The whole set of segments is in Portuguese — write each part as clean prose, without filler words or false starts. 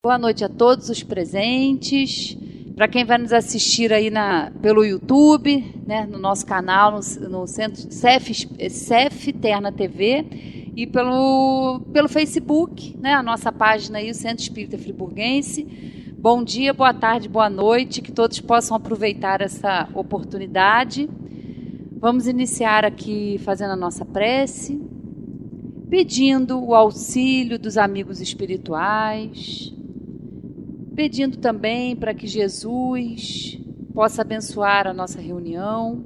Boa noite a todos os presentes. Para quem vai nos assistir aí pelo YouTube, né, no nosso canal, no Centro CEF Terna TV, e pelo Facebook, né, a nossa página aí, o Centro Espírita Friburguense. Bom dia, boa tarde, boa noite, que todos possam aproveitar essa oportunidade. Vamos iniciar aqui fazendo a nossa prece, pedindo o auxílio dos amigos espirituais, pedindo também para que Jesus possa abençoar a nossa reunião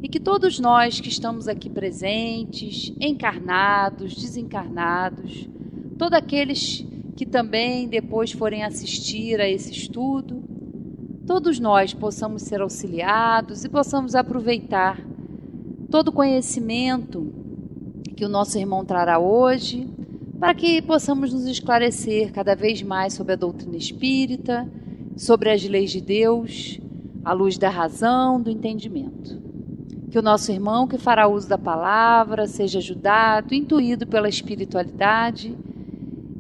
e que todos nós que estamos aqui presentes, encarnados, desencarnados, todos aqueles que também depois forem assistir a esse estudo, todos nós possamos ser auxiliados e possamos aproveitar todo o conhecimento que o nosso irmão trará hoje, para que possamos nos esclarecer cada vez mais sobre a doutrina espírita, sobre as leis de Deus, à luz da razão, do entendimento. Que o nosso irmão que fará uso da palavra seja ajudado, intuído pela espiritualidade,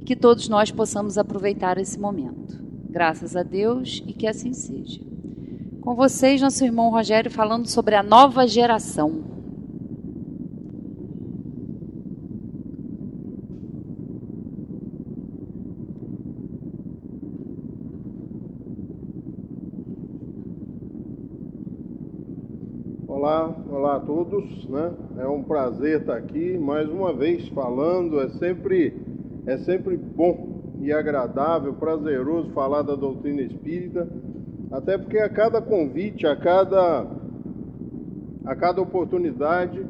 que todos nós possamos aproveitar esse momento. Graças a Deus e que assim seja. Com vocês, nosso irmão Rogério, falando sobre a nova geração. Olá a todos, né? É um prazer estar aqui mais uma vez falando. É sempre bom e agradável, prazeroso falar da doutrina espírita, até porque a cada convite, a cada oportunidade,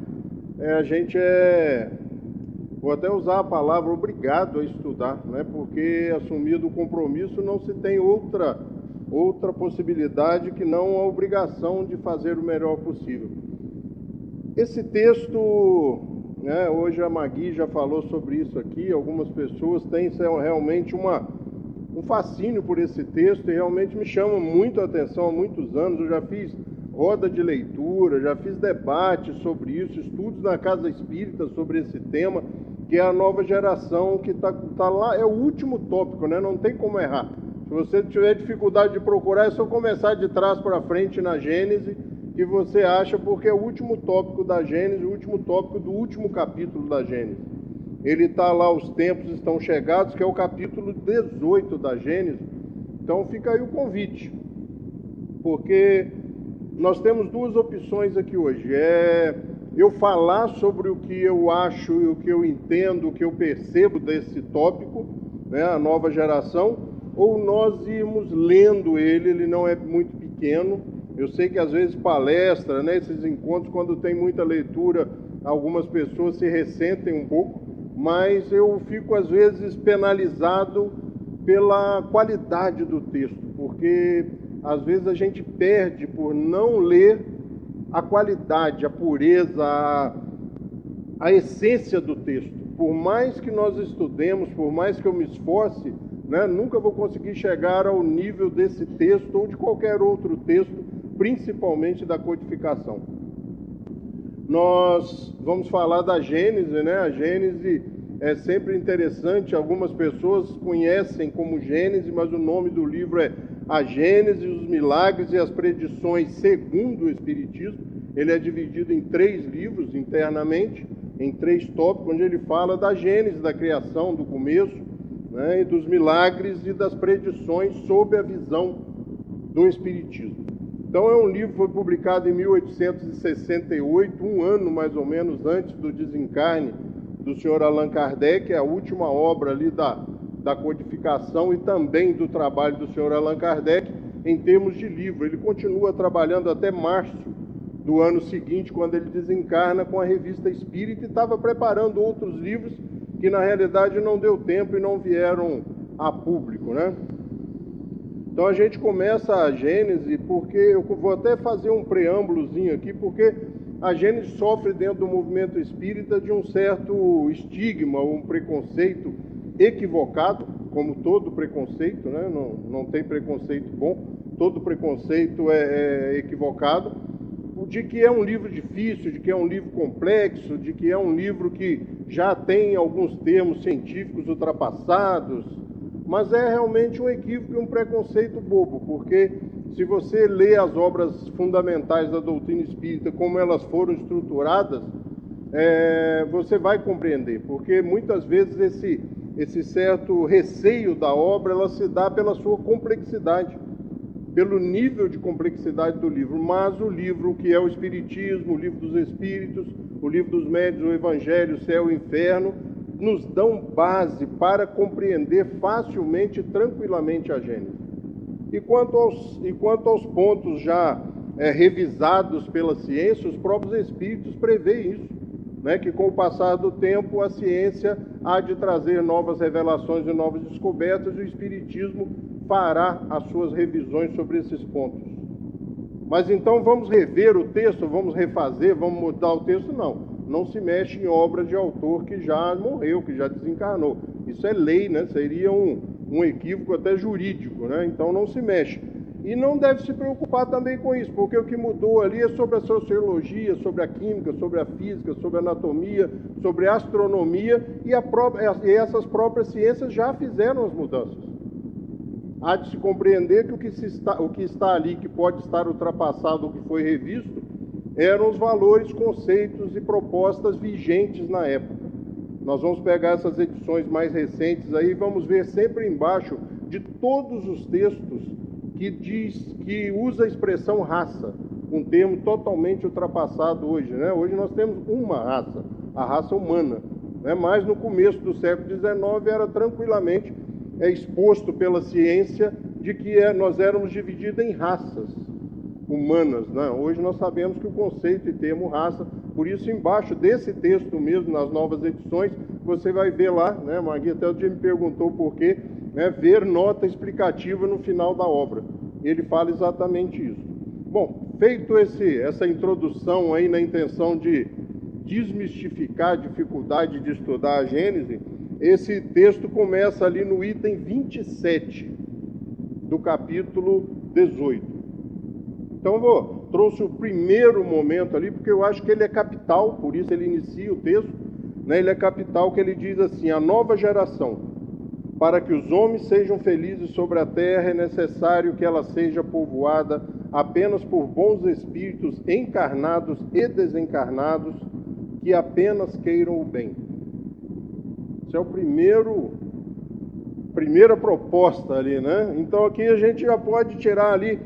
vou até usar a palavra obrigado a estudar, né? Porque assumido o compromisso não se tem outra possibilidade que não a obrigação de fazer o melhor possível. Esse texto, né, hoje a Magui já falou sobre isso aqui, algumas pessoas têm realmente um fascínio por esse texto e realmente me chama muito a atenção há muitos anos. Eu já fiz roda de leitura, já fiz debate sobre isso, estudos na Casa Espírita sobre esse tema, que é a nova geração que tá lá, é o último tópico, né? Não tem como errar. Se você tiver dificuldade de procurar, é só começar de trás para frente na Gênese, que você acha, porque é o último tópico da Gênese, o último tópico do último capítulo da Gênese. Ele está lá, os tempos estão chegados, que é o capítulo 18 da Gênese. Então fica aí o convite, porque nós temos duas opções aqui hoje. Eu falar sobre o que eu acho, o que eu entendo, o que eu percebo desse tópico, né, a nova geração, ou nós irmos lendo ele não é muito pequeno. Eu sei que às vezes palestra, né, esses encontros, quando tem muita leitura, algumas pessoas se ressentem um pouco, mas eu fico às vezes penalizado pela qualidade do texto, porque às vezes a gente perde por não ler a qualidade, a pureza, a essência do texto. Por mais que nós estudemos, por mais que eu me esforce, né, nunca vou conseguir chegar ao nível desse texto ou de qualquer outro texto, principalmente da codificação. Nós vamos falar da Gênese, né? A Gênese é sempre interessante, algumas pessoas conhecem como Gênese, mas o nome do livro é A Gênese, os Milagres e as Predições segundo o Espiritismo. Ele é dividido em 3 livros internamente, em 3 tópicos, onde ele fala da Gênese, da criação, do começo, né, e dos milagres e das predições sob a visão do Espiritismo. Então é um livro que foi publicado em 1868, um ano mais ou menos antes do desencarne do senhor Allan Kardec, a última obra ali da codificação e também do trabalho do senhor Allan Kardec em termos de livro. Ele continua trabalhando até março do ano seguinte, quando ele desencarna, com a Revista Espírita, e estava preparando outros livros que na realidade não deu tempo e não vieram a público, né? Então a gente começa a Gênese, porque eu vou até fazer um preâmbulozinho aqui, porque a Gênese sofre dentro do movimento espírita de um certo estigma, um preconceito equivocado, como todo preconceito, né? Não tem preconceito bom, todo preconceito é equivocado, de que é um livro difícil, de que é um livro complexo, de que é um livro que já tem alguns termos científicos ultrapassados, Mas é realmente um equívoco e um preconceito bobo, porque se você lê as obras fundamentais da doutrina espírita, como elas foram estruturadas, você vai compreender, porque muitas vezes esse certo receio da obra, ela se dá pela sua complexidade, pelo nível de complexidade do livro. Mas o livro que é o Espiritismo, o livro dos Espíritos, o livro dos Médiuns, o Evangelho, o Céu e o Inferno, nos dão base para compreender facilmente e tranquilamente a Gênese. E quanto aos pontos já revisados pela ciência, os próprios Espíritos prevêem isso, né? Que com o passar do tempo a ciência há de trazer novas revelações e novas descobertas, e o Espiritismo fará as suas revisões sobre esses pontos. Mas então vamos rever o texto, vamos refazer, vamos mudar o texto? Não se mexe em obra de autor que já morreu, que já desencarnou. Isso é lei, né? Seria um equívoco até jurídico, né? Então não se mexe. E não deve se preocupar também com isso, porque o que mudou ali é sobre a sociologia, sobre a química, sobre a física, sobre a anatomia, sobre a astronomia, e essas próprias ciências já fizeram as mudanças. Há de se compreender que o que está ali, que pode estar ultrapassado, o que foi revisto, eram os valores, conceitos e propostas vigentes na época. Nós vamos pegar essas edições mais recentes aí e vamos ver sempre embaixo de todos os textos que usa a expressão raça, um termo totalmente ultrapassado hoje, né? Hoje nós temos uma raça, a raça humana, né? Mas no começo do século XIX era tranquilamente exposto pela ciência de que nós éramos divididos em raças humanas, né? Hoje nós sabemos que o conceito e termo raça, por isso embaixo desse texto mesmo, nas novas edições, você vai ver lá, né? Magui até o dia me perguntou por quê, né? Ver nota explicativa no final da obra. Ele fala exatamente isso. Bom, feito essa introdução aí na intenção de desmistificar a dificuldade de estudar a Gênese, esse texto começa ali no item 27 do capítulo 18. Então trouxe o primeiro momento ali, porque eu acho que ele é capital, por isso ele inicia o texto, né? Ele é capital, que ele diz assim: a nova geração, para que os homens sejam felizes sobre a terra, é necessário que ela seja povoada apenas por bons espíritos encarnados e desencarnados, que apenas queiram o bem. Esse é o primeira proposta ali, né? Então aqui a gente já pode tirar ali,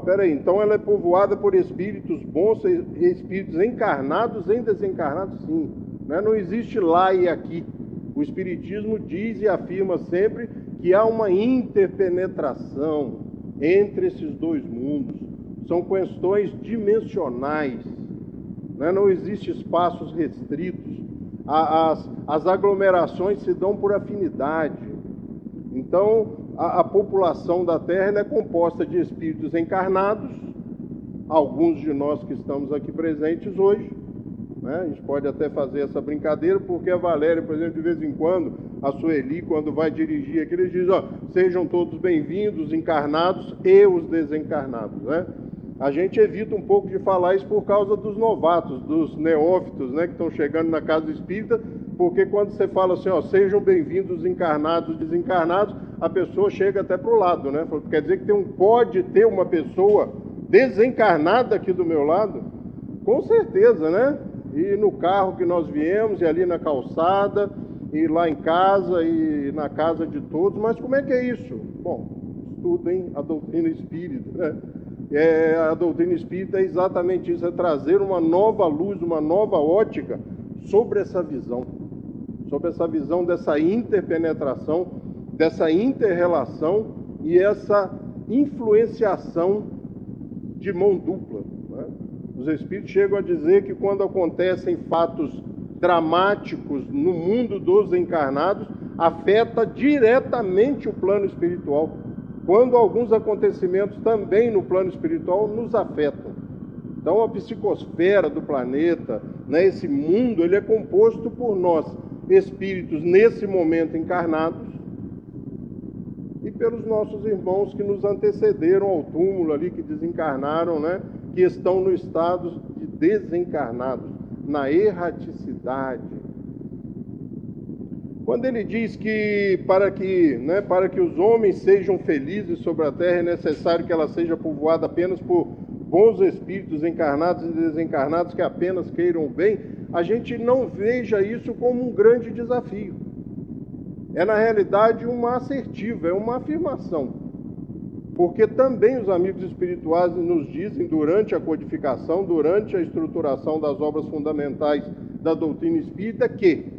peraí, então ela é povoada por espíritos bons, espíritos encarnados e desencarnados, sim, né? Não existe lá e aqui. O Espiritismo diz e afirma sempre que há uma interpenetração entre esses dois mundos. São questões dimensionais, né? Não existem espaços restritos. As aglomerações se dão por afinidade. Então, a população da Terra ela é composta de espíritos encarnados, alguns de nós que estamos aqui presentes hoje, né? A gente pode até fazer essa brincadeira, porque a Valéria, por exemplo, de vez em quando, a Sueli, quando vai dirigir aqui, eles dizem: sejam todos bem-vindos, encarnados e os desencarnados, né? A gente evita um pouco de falar isso por causa dos novatos, dos neófitos, né, que estão chegando na casa espírita, porque quando você fala assim, sejam bem-vindos encarnados, desencarnados, a pessoa chega até para o lado, né? Quer dizer que pode ter uma pessoa desencarnada aqui do meu lado? Com certeza, né? E no carro que nós viemos, e ali na calçada, e lá em casa, e na casa de todos. Mas como é que é isso? Bom, estudem a doutrina espírita, né? A doutrina espírita é exatamente isso, é trazer uma nova luz, uma nova ótica sobre essa visão dessa interpenetração, dessa inter-relação e essa influenciação de mão dupla, né? Os espíritos chegam a dizer que quando acontecem fatos dramáticos no mundo dos encarnados, afeta diretamente o plano espiritual, quando alguns acontecimentos também no plano espiritual nos afetam. Então a psicosfera do planeta, né, esse mundo, ele é composto por nós, espíritos nesse momento encarnados, e pelos nossos irmãos que nos antecederam ao túmulo ali, que desencarnaram, né, que estão no estado de desencarnados, na erraticidade. Quando ele diz que para que os homens sejam felizes sobre a terra é necessário que ela seja povoada apenas por bons espíritos encarnados e desencarnados que apenas queiram o bem, a gente não veja isso como um grande desafio. É na realidade uma assertiva, é uma afirmação. Porque também os amigos espirituais nos dizem durante a codificação, durante a estruturação das obras fundamentais da doutrina espírita, que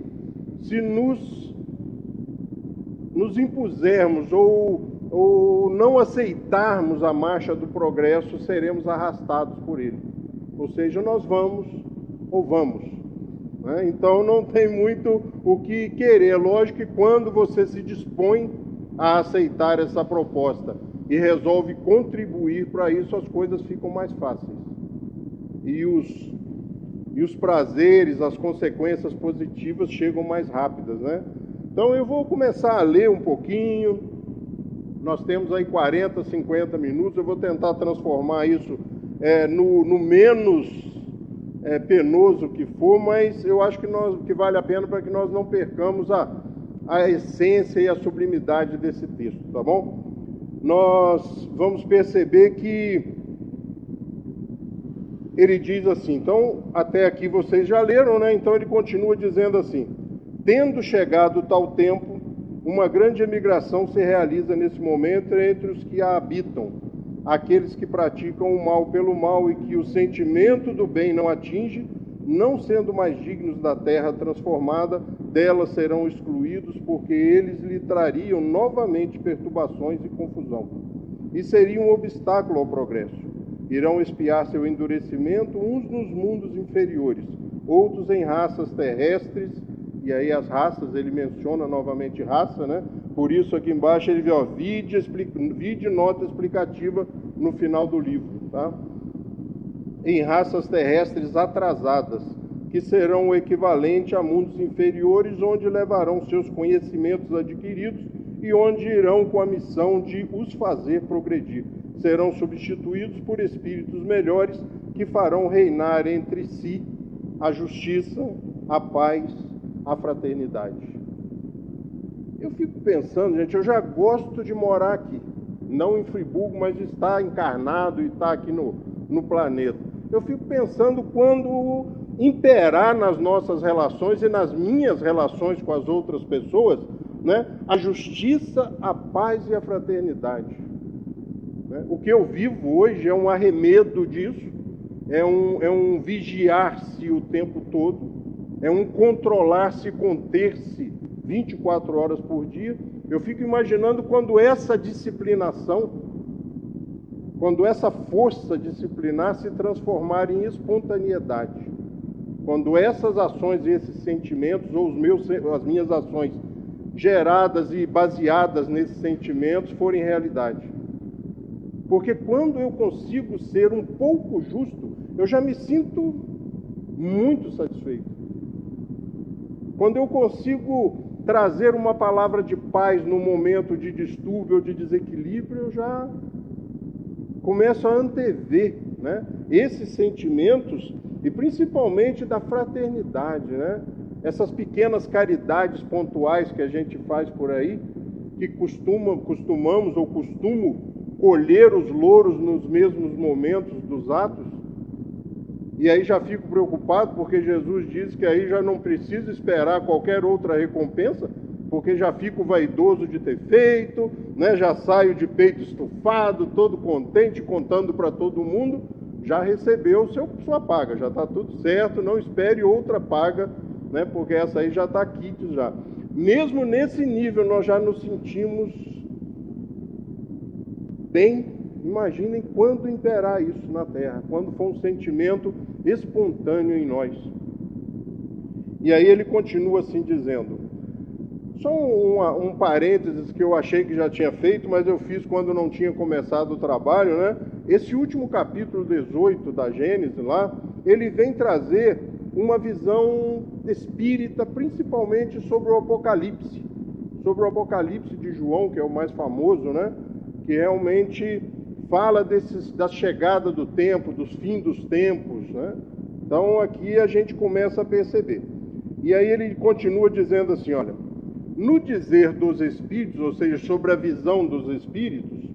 se nos impusermos ou não aceitarmos a marcha do progresso, seremos arrastados por ele. Ou seja, nós vamos ou vamos. Né? Então não tem muito o que querer. Lógico que quando você se dispõe a aceitar essa proposta e resolve contribuir para isso, as coisas ficam mais fáceis. E os prazeres, as consequências positivas chegam mais rápidas, né? Então eu vou começar a ler um pouquinho. Nós temos aí 40, 50 minutos. Eu vou tentar transformar isso no menos penoso que for, mas eu acho que vale a pena para que nós não percamos a essência e a sublimidade desse texto, tá bom? Nós vamos perceber que ele diz assim, então, até aqui vocês já leram, né? Então ele continua dizendo assim: tendo chegado tal tempo, uma grande emigração se realiza nesse momento entre os que a habitam, aqueles que praticam o mal pelo mal e que o sentimento do bem não atinge, não sendo mais dignos da terra transformada, dela serão excluídos, porque eles lhe trariam novamente perturbações e confusão, e seriam um obstáculo ao progresso. Irão expiar seu endurecimento uns nos mundos inferiores, outros em raças terrestres, e aí as raças, ele menciona novamente raça, né? Por isso aqui embaixo ele vê, vide nota explicativa no final do livro, tá? Em raças terrestres atrasadas, que serão o equivalente a mundos inferiores, onde levarão seus conhecimentos adquiridos e onde irão com a missão de os fazer progredir. Serão substituídos por espíritos melhores que farão reinar entre si a justiça, a paz, a fraternidade. Eu fico pensando, gente, eu já gosto de morar aqui, não em Friburgo, mas de estar encarnado e estar aqui no planeta. Eu fico pensando quando imperar nas nossas relações e nas minhas relações com as outras pessoas, né, a justiça, a paz e a fraternidade. O que eu vivo hoje é um arremedo disso, é um vigiar-se o tempo todo, é um controlar-se, conter-se 24 horas por dia. Eu fico imaginando quando essa disciplinação, quando essa força disciplinar se transformar em espontaneidade, quando essas ações e esses sentimentos, ou as minhas ações geradas e baseadas nesses sentimentos forem realidade. Porque quando eu consigo ser um pouco justo, eu já me sinto muito satisfeito. Quando eu consigo trazer uma palavra de paz no momento de distúrbio ou de desequilíbrio, eu já começo a antever, né, esses sentimentos, e principalmente da fraternidade, né? Essas pequenas caridades pontuais que a gente faz por aí, que costumo colher os louros nos mesmos momentos dos atos. E aí já fico preocupado, porque Jesus diz que aí já não preciso esperar qualquer outra recompensa, porque já fico vaidoso de ter feito, né? Já saio de peito estufado, todo contente, contando para todo mundo, já recebeu sua paga, já está tudo certo, não espere outra paga, né? Porque essa aí já está aqui já. Mesmo nesse nível nós já nos sentimos bem. Imaginem quando imperar isso na Terra, quando for um sentimento espontâneo em nós. E aí ele continua assim dizendo, só um parênteses que eu achei que já tinha feito, mas eu fiz quando não tinha começado o trabalho, né? Esse último capítulo 18 da Gênesis lá, ele vem trazer uma visão espírita, principalmente sobre o Apocalipse de João, que é o mais famoso, né? Que realmente fala da chegada do tempo, dos fins dos tempos, né? Então aqui a gente começa a perceber. E aí ele continua dizendo assim, olha, No dizer dos espíritos, ou seja, sobre a visão dos espíritos,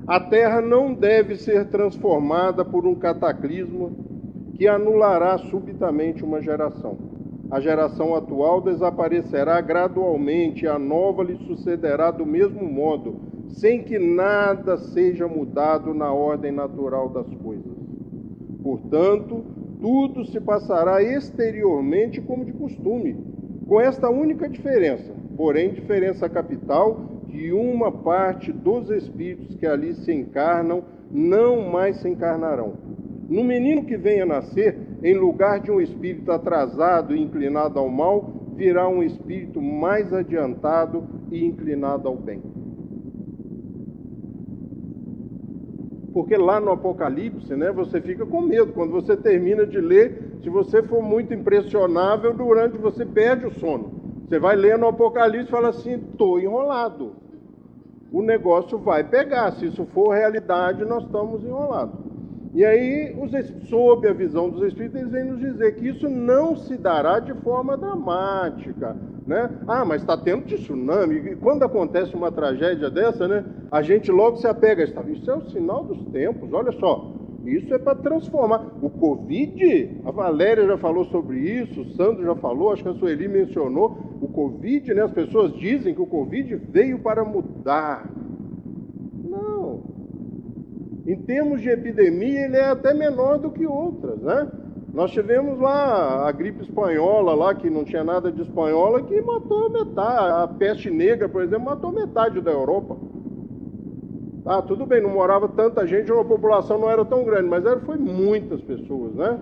a Terra não deve ser transformada por um cataclisma que anulará subitamente uma geração. A geração atual desaparecerá gradualmente, a nova lhe sucederá do mesmo modo, sem que nada seja mudado na ordem natural das coisas. Portanto, tudo se passará exteriormente como de costume, com esta única diferença, porém diferença capital, que uma parte dos espíritos que ali se encarnam não mais se encarnarão. No menino que venha nascer, em lugar de um espírito atrasado e inclinado ao mal, virá um espírito mais adiantado e inclinado ao bem. Porque lá no Apocalipse, né, você fica com medo. Quando você termina de ler, se você for muito impressionável, você perde o sono. Você vai ler no Apocalipse e fala assim, estou enrolado. O negócio vai pegar. Se isso for realidade, nós estamos enrolados. E aí, sob a visão dos Espíritos, eles vêm nos dizer que isso não se dará de forma dramática, né? Ah, mas está tendo tsunami. E quando acontece uma tragédia dessa, né, a gente logo se apega. Isso é o sinal dos tempos, olha só. Isso é para transformar. O Covid, a Valéria já falou sobre isso, o Sandro já falou, acho que a Sueli mencionou. O Covid, né, as pessoas dizem que o Covid veio para mudar. Não. Em termos de epidemia, ele é até menor do que outras, né? Nós tivemos lá a gripe espanhola, lá, que não tinha nada de espanhola, que matou metade. A peste negra, por exemplo, matou metade da Europa. Ah, tudo bem, não morava tanta gente, a população não era tão grande, mas foi muitas pessoas, né?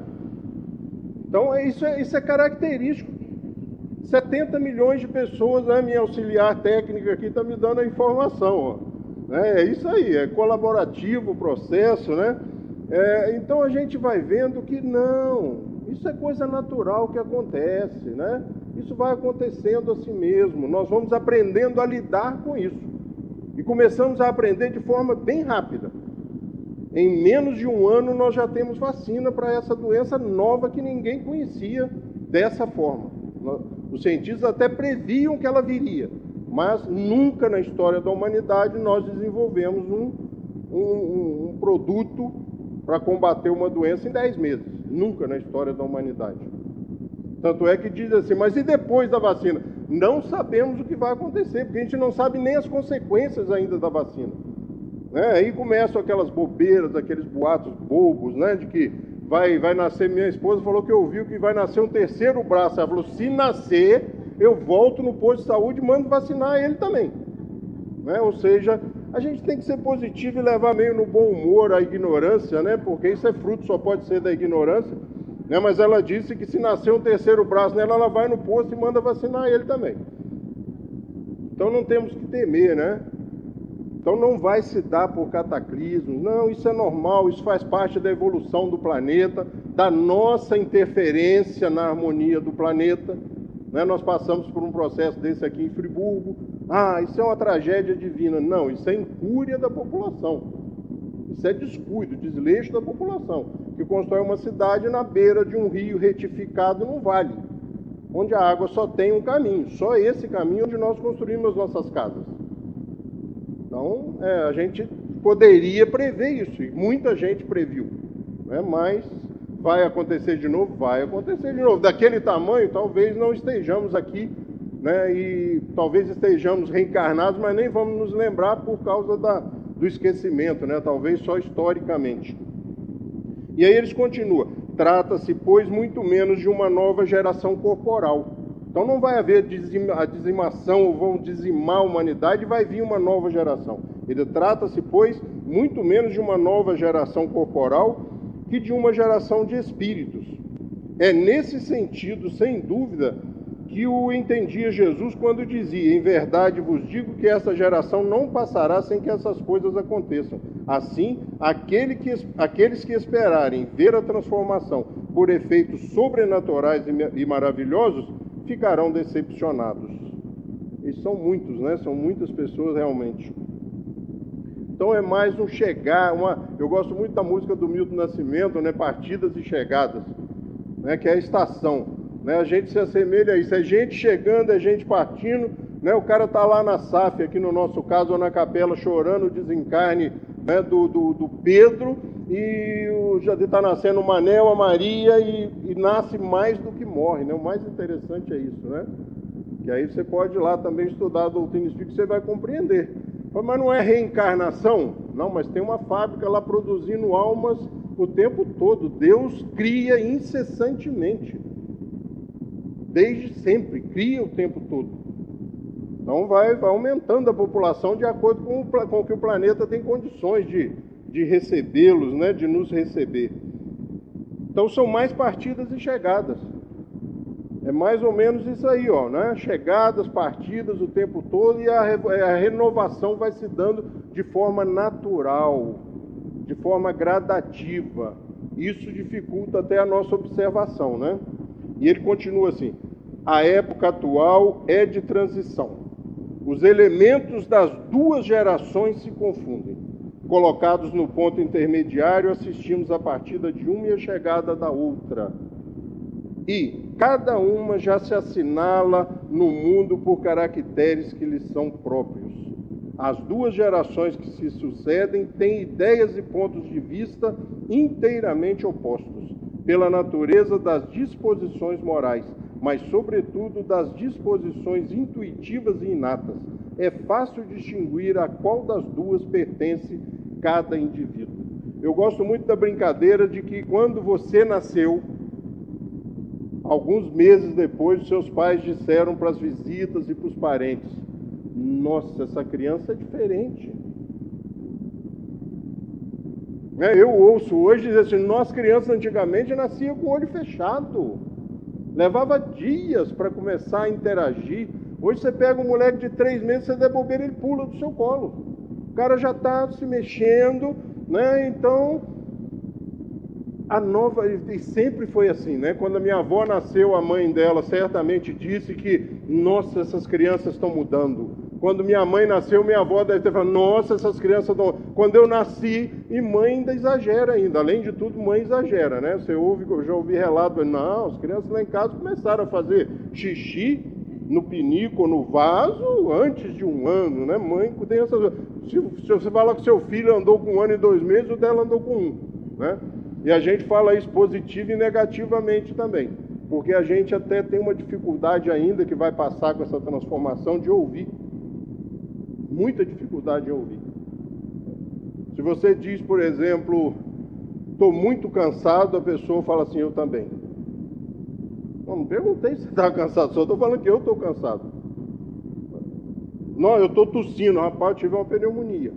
Então, isso é característico. 70 milhões de pessoas, né? Minha auxiliar técnica aqui está me dando a informação, ó. É isso aí, é colaborativo o processo, né? Então a gente vai vendo que não, isso é coisa natural que acontece, né? Isso vai acontecendo assim mesmo, nós vamos aprendendo a lidar com isso. E começamos a aprender de forma bem rápida. Em menos de um ano nós já temos vacina para essa doença nova que ninguém conhecia dessa forma. Os cientistas até previam que ela viria. Mas nunca na história da humanidade nós desenvolvemos um produto para combater uma doença em 10 meses. Nunca na história da humanidade. Tanto é que diz assim, mas e depois da vacina? Não sabemos o que vai acontecer, porque a gente não sabe nem as consequências ainda da vacina. Né? Aí começam aquelas bobeiras, aqueles boatos bobos, né? De que vai nascer, minha esposa falou que ouviu que vai nascer um terceiro braço. Ela falou, se nascer, eu volto no posto de saúde e mando vacinar ele também. Né? Ou seja, a gente tem que ser positivo e levar meio no bom humor a ignorância, né? Porque isso é fruto, só pode ser da ignorância. Né? Mas ela disse que se nascer um terceiro braço nela, ela vai no posto e manda vacinar ele também. Então não temos que temer, né? Então não vai se dar por cataclismos. Não, isso é normal, isso faz parte da evolução do planeta, da nossa interferência na harmonia do planeta. Né? Nós passamos por um processo desse aqui em Friburgo. Ah, isso é uma tragédia divina. Não, isso é incúria da população. Isso é descuido, desleixo da população, que constrói uma cidade na beira de um rio retificado num vale, onde a água só tem um caminho, só esse caminho onde nós construímos as nossas casas. Então, a gente poderia prever isso, e muita gente previu, né? Mas vai acontecer de novo? Vai acontecer de novo. Daquele tamanho, talvez não estejamos aqui, né? E talvez estejamos reencarnados, mas nem vamos nos lembrar por causa do esquecimento, né? Talvez só historicamente. E aí eles continuam. Trata-se, pois, muito menos de uma nova geração corporal. Então não vai haver a dizimação, ou vão dizimar a humanidade, vai vir uma nova geração. Ele trata-se, pois, muito menos de uma nova geração corporal que de uma geração de espíritos. É nesse sentido, sem dúvida, que o entendia Jesus quando dizia, em verdade vos digo que essa geração não passará sem que essas coisas aconteçam. Assim, aqueles que esperarem ver a transformação por efeitos sobrenaturais e maravilhosos, ficarão decepcionados. E são muitos, né? São muitas pessoas realmente. Então é mais um chegar, eu gosto muito da música do Milton Nascimento, né? Partidas e chegadas, né? Que é a estação. né? A gente se assemelha a isso, é gente chegando, é gente partindo, né? O cara está lá na SAF, aqui no nosso caso, ou na capela, chorando o desencarne, né, do Pedro, e já está nascendo o Manel, a Maria, e nasce mais do que morre, né? O mais interessante é isso, né? Que aí você pode ir lá também estudar a doutrina espírita, você vai compreender. Mas não é reencarnação? Não, mas tem uma fábrica lá produzindo almas o tempo todo. Deus cria incessantemente. Desde sempre, cria o tempo todo. Então vai aumentando a população de acordo com que o planeta tem condições de recebê-los, né, de nos receber. Então são mais partidas e chegadas. É mais ou menos isso aí, ó, né? Chegadas, partidas o tempo todo, e a renovação vai se dando de forma natural, de forma gradativa. Isso dificulta até a nossa observação, né? E ele continua assim: a época atual é de transição. Os elementos das duas gerações se confundem. Colocados no ponto intermediário, assistimos a partida de uma e a chegada da outra. E cada uma já se assinala no mundo por caracteres que lhes são próprios. As duas gerações que se sucedem têm ideias e pontos de vista inteiramente opostos, pela natureza das disposições morais, mas sobretudo das disposições intuitivas e inatas. É fácil distinguir a qual das duas pertence cada indivíduo. Eu gosto muito da brincadeira de que quando você nasceu, alguns meses depois, os seus pais disseram para as visitas e para os parentes: nossa, essa criança é diferente. Eu ouço hoje dizer assim: nós crianças antigamente nascia com o olho fechado. Levava dias para começar a interagir. Hoje você pega um moleque de 3 meses, você der bobeira, ele pula do seu colo. O cara já está se mexendo, né? Então, e sempre foi assim, né? Quando a minha avó nasceu, a mãe dela certamente disse que, nossa, essas crianças estão mudando. Quando minha mãe nasceu, minha avó deve ter falado: nossa, essas crianças estão... Quando eu nasci, e mãe ainda exagera ainda. Além de tudo, mãe exagera, né? Você ouve, eu já ouvi relato: não, as crianças lá em casa começaram a fazer xixi no pinico ou no vaso antes de 1 ano, né? Mãe, criança... Se você falar que seu filho andou com 1 ano e 2 meses, o dela andou com 1, né? E a gente fala isso positivo e negativamente também, porque a gente até tem uma dificuldade ainda, que vai passar com essa transformação, de ouvir. Muita dificuldade de ouvir. Se você diz, por exemplo, estou muito cansado, a pessoa fala assim: eu também. Não perguntei se você está cansado, só estou falando que eu estou cansado. Não, eu estou tossindo, rapaz, eu tive uma pneumonia.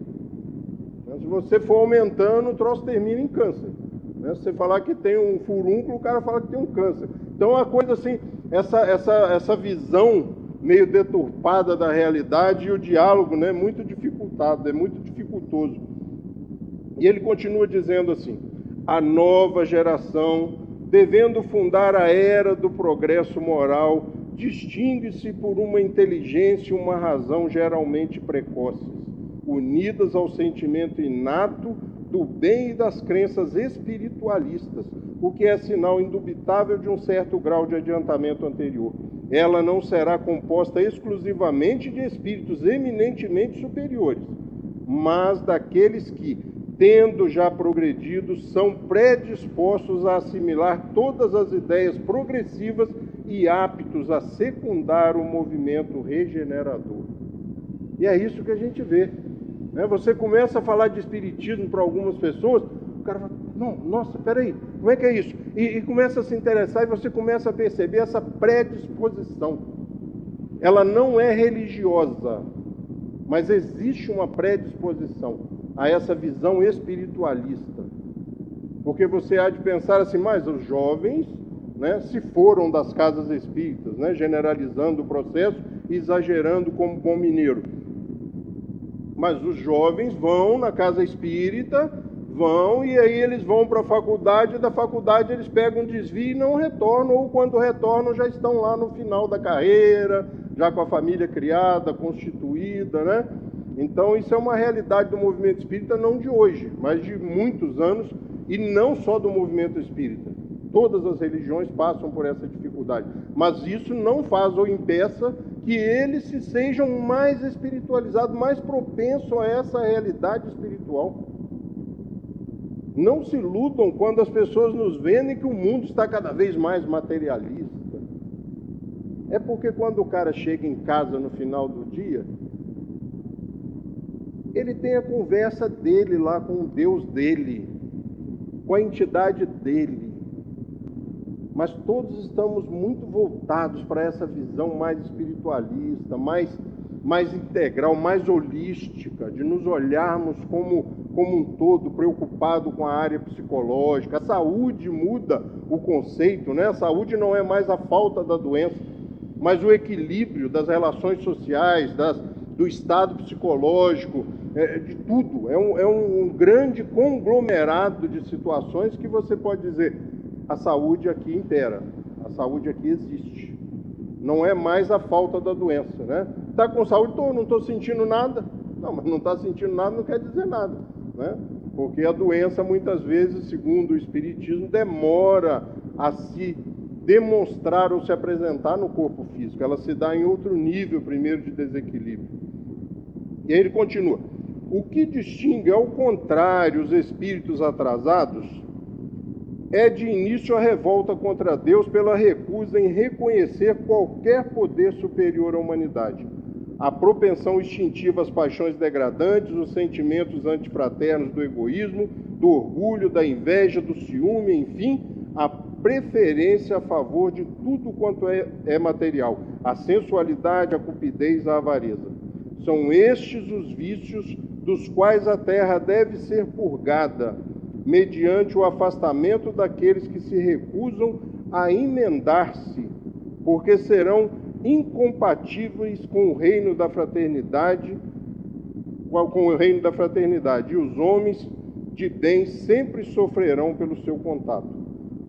Se você for aumentando, o troço termina em câncer. Se você falar que tem um furúnculo, o cara fala que tem um câncer. Então, a coisa assim, essa visão meio deturpada da realidade, e o diálogo, né, muito dificultado, é muito dificultoso. E ele continua dizendo assim: a nova geração, devendo fundar a era do progresso moral, distingue-se por uma inteligência e uma razão geralmente precoces, unidas ao sentimento inato do bem e das crenças espiritualistas, o que é sinal indubitável de um certo grau de adiantamento anterior. Ela não será composta exclusivamente de espíritos eminentemente superiores, mas daqueles que, tendo já progredido, são predispostos a assimilar todas as ideias progressivas e aptos a secundar o movimento regenerador. E é isso que a gente vê. Você começa a falar de espiritismo para algumas pessoas, o cara fala: não, nossa, peraí, como é que é isso? E começa a se interessar, e você começa a perceber essa predisposição. Ela não é religiosa, mas existe uma predisposição a essa visão espiritualista. Porque você há de pensar assim: mas os jovens, né, se foram das casas espíritas, né, generalizando o processo e exagerando como bom mineiro. Mas os jovens vão na casa espírita, e aí eles vão para a faculdade, e da faculdade eles pegam um desvio e não retornam, ou quando retornam já estão lá no final da carreira, já com a família criada, constituída, né? Então isso é uma realidade do movimento espírita, não de hoje, mas de muitos anos, e não só do movimento espírita. Todas as religiões passam por essa dificuldade. Mas isso não faz ou impeça que eles se sejam mais espiritualizados, mais propensos a essa realidade espiritual. Não se iludam quando as pessoas nos veem que o mundo está cada vez mais materialista. É porque quando o cara chega em casa no final do dia, ele tem a conversa dele lá com o Deus dele, com a entidade dele. Mas todos estamos muito voltados para essa visão mais espiritualista, mais integral, mais holística, de nos olharmos como um todo, preocupado com a área psicológica. A saúde muda o conceito, né? A saúde não é mais a falta da doença, mas o equilíbrio das relações sociais, do estado psicológico, de tudo. É um grande conglomerado de situações que você pode dizer, a saúde aqui impera, a saúde aqui existe. Não é mais a falta da doença, né? Está com saúde, não estou sentindo nada. Não, mas não está sentindo nada não quer dizer nada, né? Porque a doença, muitas vezes, segundo o Espiritismo, demora a se demonstrar ou se apresentar no corpo físico. Ela se dá em outro nível, primeiro, de desequilíbrio. E aí ele continua. O que distingue, ao contrário, os espíritos atrasados é de início a revolta contra Deus pela recusa em reconhecer qualquer poder superior à humanidade. A propensão instintiva às paixões degradantes, os sentimentos antifraternos do egoísmo, do orgulho, da inveja, do ciúme, enfim, a preferência a favor de tudo quanto é material, a sensualidade, a cupidez, a avareza. São estes os vícios dos quais a terra deve ser purgada, mediante o afastamento daqueles que se recusam a emendar-se, porque serão incompatíveis com o reino da fraternidade, e os homens de bem sempre sofrerão pelo seu contato.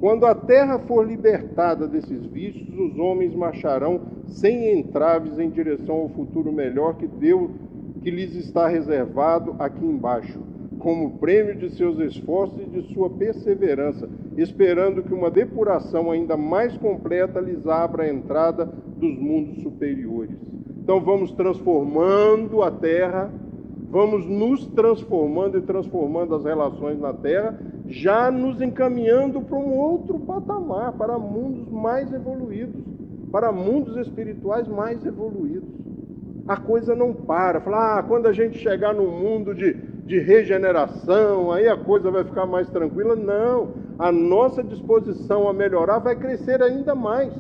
Quando a terra for libertada desses vícios, os homens marcharão sem entraves em direção ao futuro melhor que lhes está reservado aqui embaixo, como prêmio de seus esforços e de sua perseverança, esperando que uma depuração ainda mais completa lhes abra a entrada dos mundos superiores. Então vamos transformando a Terra, vamos nos transformando e transformando as relações na Terra, já nos encaminhando para um outro patamar, para mundos mais evoluídos, para mundos espirituais mais evoluídos. A coisa não para. Fala, quando a gente chegar no mundo de regeneração, aí a coisa vai ficar mais tranquila. Não, a nossa disposição a melhorar vai crescer ainda mais.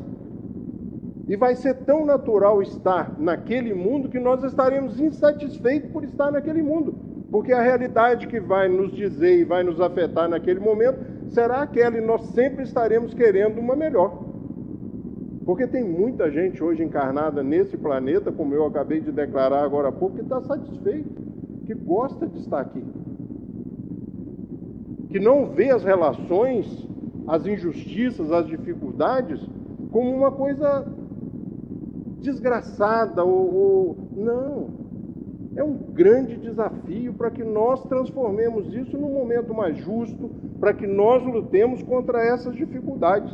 E vai ser tão natural estar naquele mundo que nós estaremos insatisfeitos por estar naquele mundo. Porque a realidade que vai nos dizer e vai nos afetar naquele momento será aquela, e nós sempre estaremos querendo uma melhor. Porque tem muita gente hoje encarnada nesse planeta, como eu acabei de declarar agora há pouco, que está satisfeito, que gosta de estar aqui, que não vê as relações, as injustiças, as dificuldades como uma coisa desgraçada não. É um grande desafio para que nós transformemos isso num momento mais justo, para que nós lutemos contra essas dificuldades.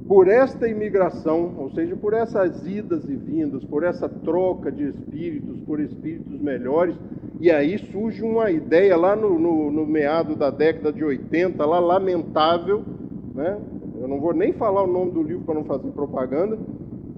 Por esta imigração, ou seja, por essas idas e vindas, por essa troca de espíritos por espíritos melhores, e aí surge uma ideia lá no meado da década de 80, lá lamentável, né? Eu não vou nem falar o nome do livro para não fazer propaganda,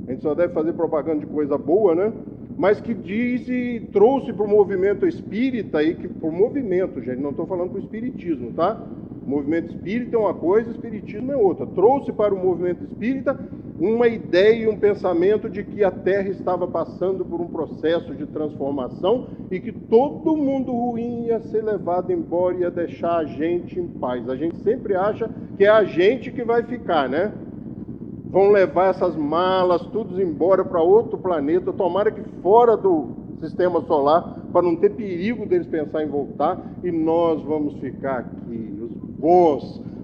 a gente só deve fazer propaganda de coisa boa, né? Mas que diz e trouxe para o movimento espírita, para o movimento, gente, não estou falando para o espiritismo, tá? O movimento espírita é uma coisa, o espiritismo é outra. Trouxe para o movimento espírita uma ideia e um pensamento de que a Terra estava passando por um processo de transformação e que todo mundo ruim ia ser levado embora e ia deixar a gente em paz. A gente sempre acha que é a gente que vai ficar, né? Vão levar essas malas todos embora para outro planeta, tomara que fora do sistema solar, para não ter perigo deles pensar em voltar, e nós vamos ficar aqui,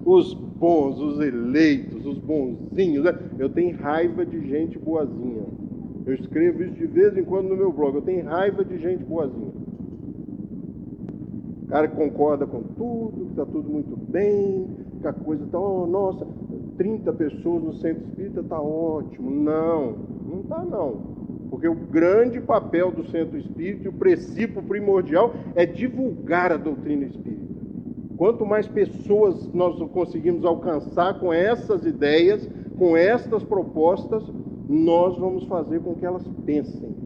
os bons, os eleitos, os bonzinhos. Eu tenho raiva de gente boazinha. Eu escrevo isso de vez em quando no meu blog. Eu tenho raiva de gente boazinha. cara que concorda com tudo, que está tudo muito bem, que a coisa está, oh, nossa, 30 pessoas no centro espírita está ótimo. Não, não está não. Porque o grande papel do centro espírita e o princípio primordial é divulgar a doutrina espírita. Quanto mais pessoas nós conseguimos alcançar com essas ideias, com estas propostas, nós vamos fazer com que elas pensem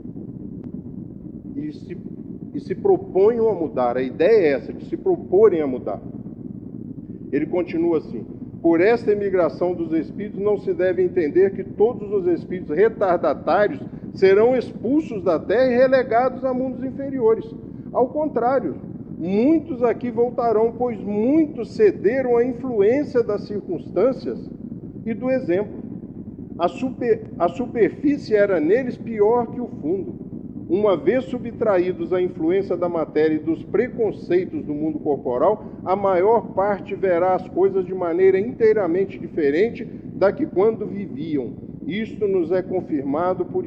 e se proponham a mudar. A ideia é essa, de se proporem a mudar. Ele continua assim: por esta imigração dos espíritos não se deve entender que todos os espíritos retardatários serão expulsos da terra e relegados a mundos inferiores. Ao contrário, muitos aqui voltarão, pois muitos cederam à influência das circunstâncias e do exemplo. A superfície era neles pior que o fundo. Uma vez subtraídos à influência da matéria e dos preconceitos do mundo corporal, a maior parte verá as coisas de maneira inteiramente diferente da que quando viviam. Isto nos é confirmado por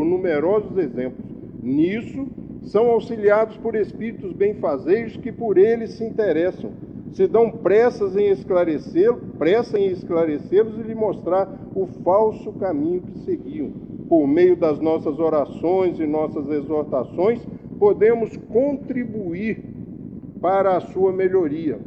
numerosos exemplos. Nisso, são auxiliados por espíritos benfazejos que por eles se interessam. Se dão pressa em esclarecê-los e lhe mostrar o falso caminho que seguiam. Por meio das nossas orações e nossas exortações, podemos contribuir para a sua melhoria,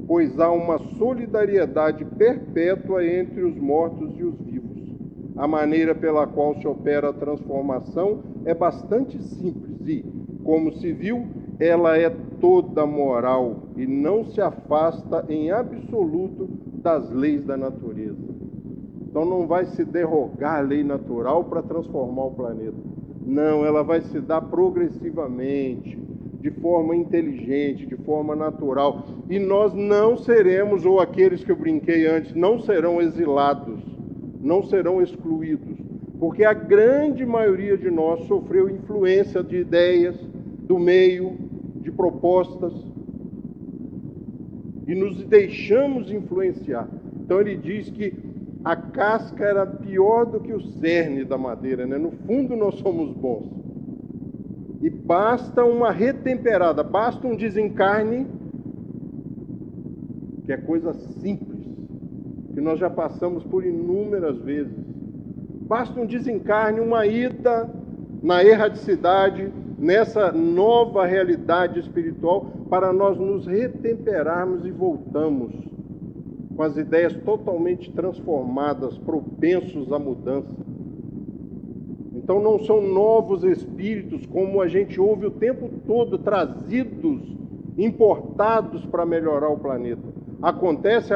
pois há uma solidariedade perpétua entre os mortos e os vivos. A maneira pela qual se opera a transformação é bastante simples e, como se viu, ela é toda moral e não se afasta em absoluto das leis da natureza. Então não vai se derrogar a lei natural para transformar o planeta. Não, ela vai se dar progressivamente, de forma inteligente, de forma natural. E nós não seremos, ou aqueles que eu brinquei antes, não serão exilados, não serão excluídos. Porque a grande maioria de nós sofreu influência de ideias, do meio, de propostas, e nos deixamos influenciar. Então ele diz que a casca era pior do que o cerne da madeira, né? No fundo nós somos bons. E basta uma retemperada, basta um desencarne, que é coisa simples, que nós já passamos por inúmeras vezes. Basta um desencarne, uma ida na erradicidade, nessa nova realidade espiritual, para nós nos retemperarmos e voltamos com as ideias totalmente transformadas, propensos à mudança. Então não são novos espíritos, como a gente ouve o tempo todo, trazidos, importados para melhorar o planeta. Acontece,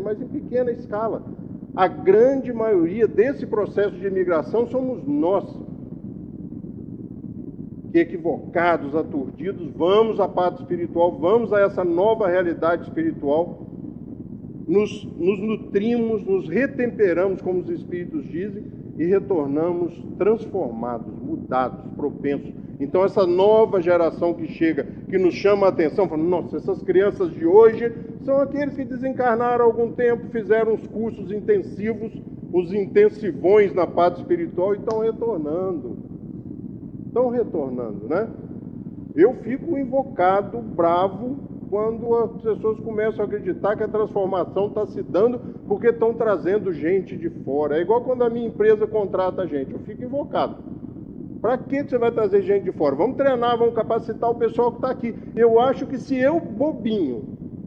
mas em pequena escala. A grande maioria desse processo de imigração somos nós, que equivocados, aturdidos, vamos à pátria espiritual, vamos a essa nova realidade espiritual, nos nutrimos, nos retemperamos, como os Espíritos dizem, e retornamos transformados, mudados, propensos. Então essa nova geração que chega, que nos chama a atenção, falando, nossa, essas crianças de hoje são aqueles que desencarnaram há algum tempo, fizeram os cursos intensivos, os intensivões na pátria espiritual e estão retornando, né? Eu fico invocado, bravo, quando as pessoas começam a acreditar que a transformação está se dando porque estão trazendo gente de fora. É igual quando a minha empresa contrata a gente, eu fico invocado. Para que você vai trazer gente de fora? Vamos treinar, vamos capacitar o pessoal que está aqui. Eu acho que se eu, bobinho,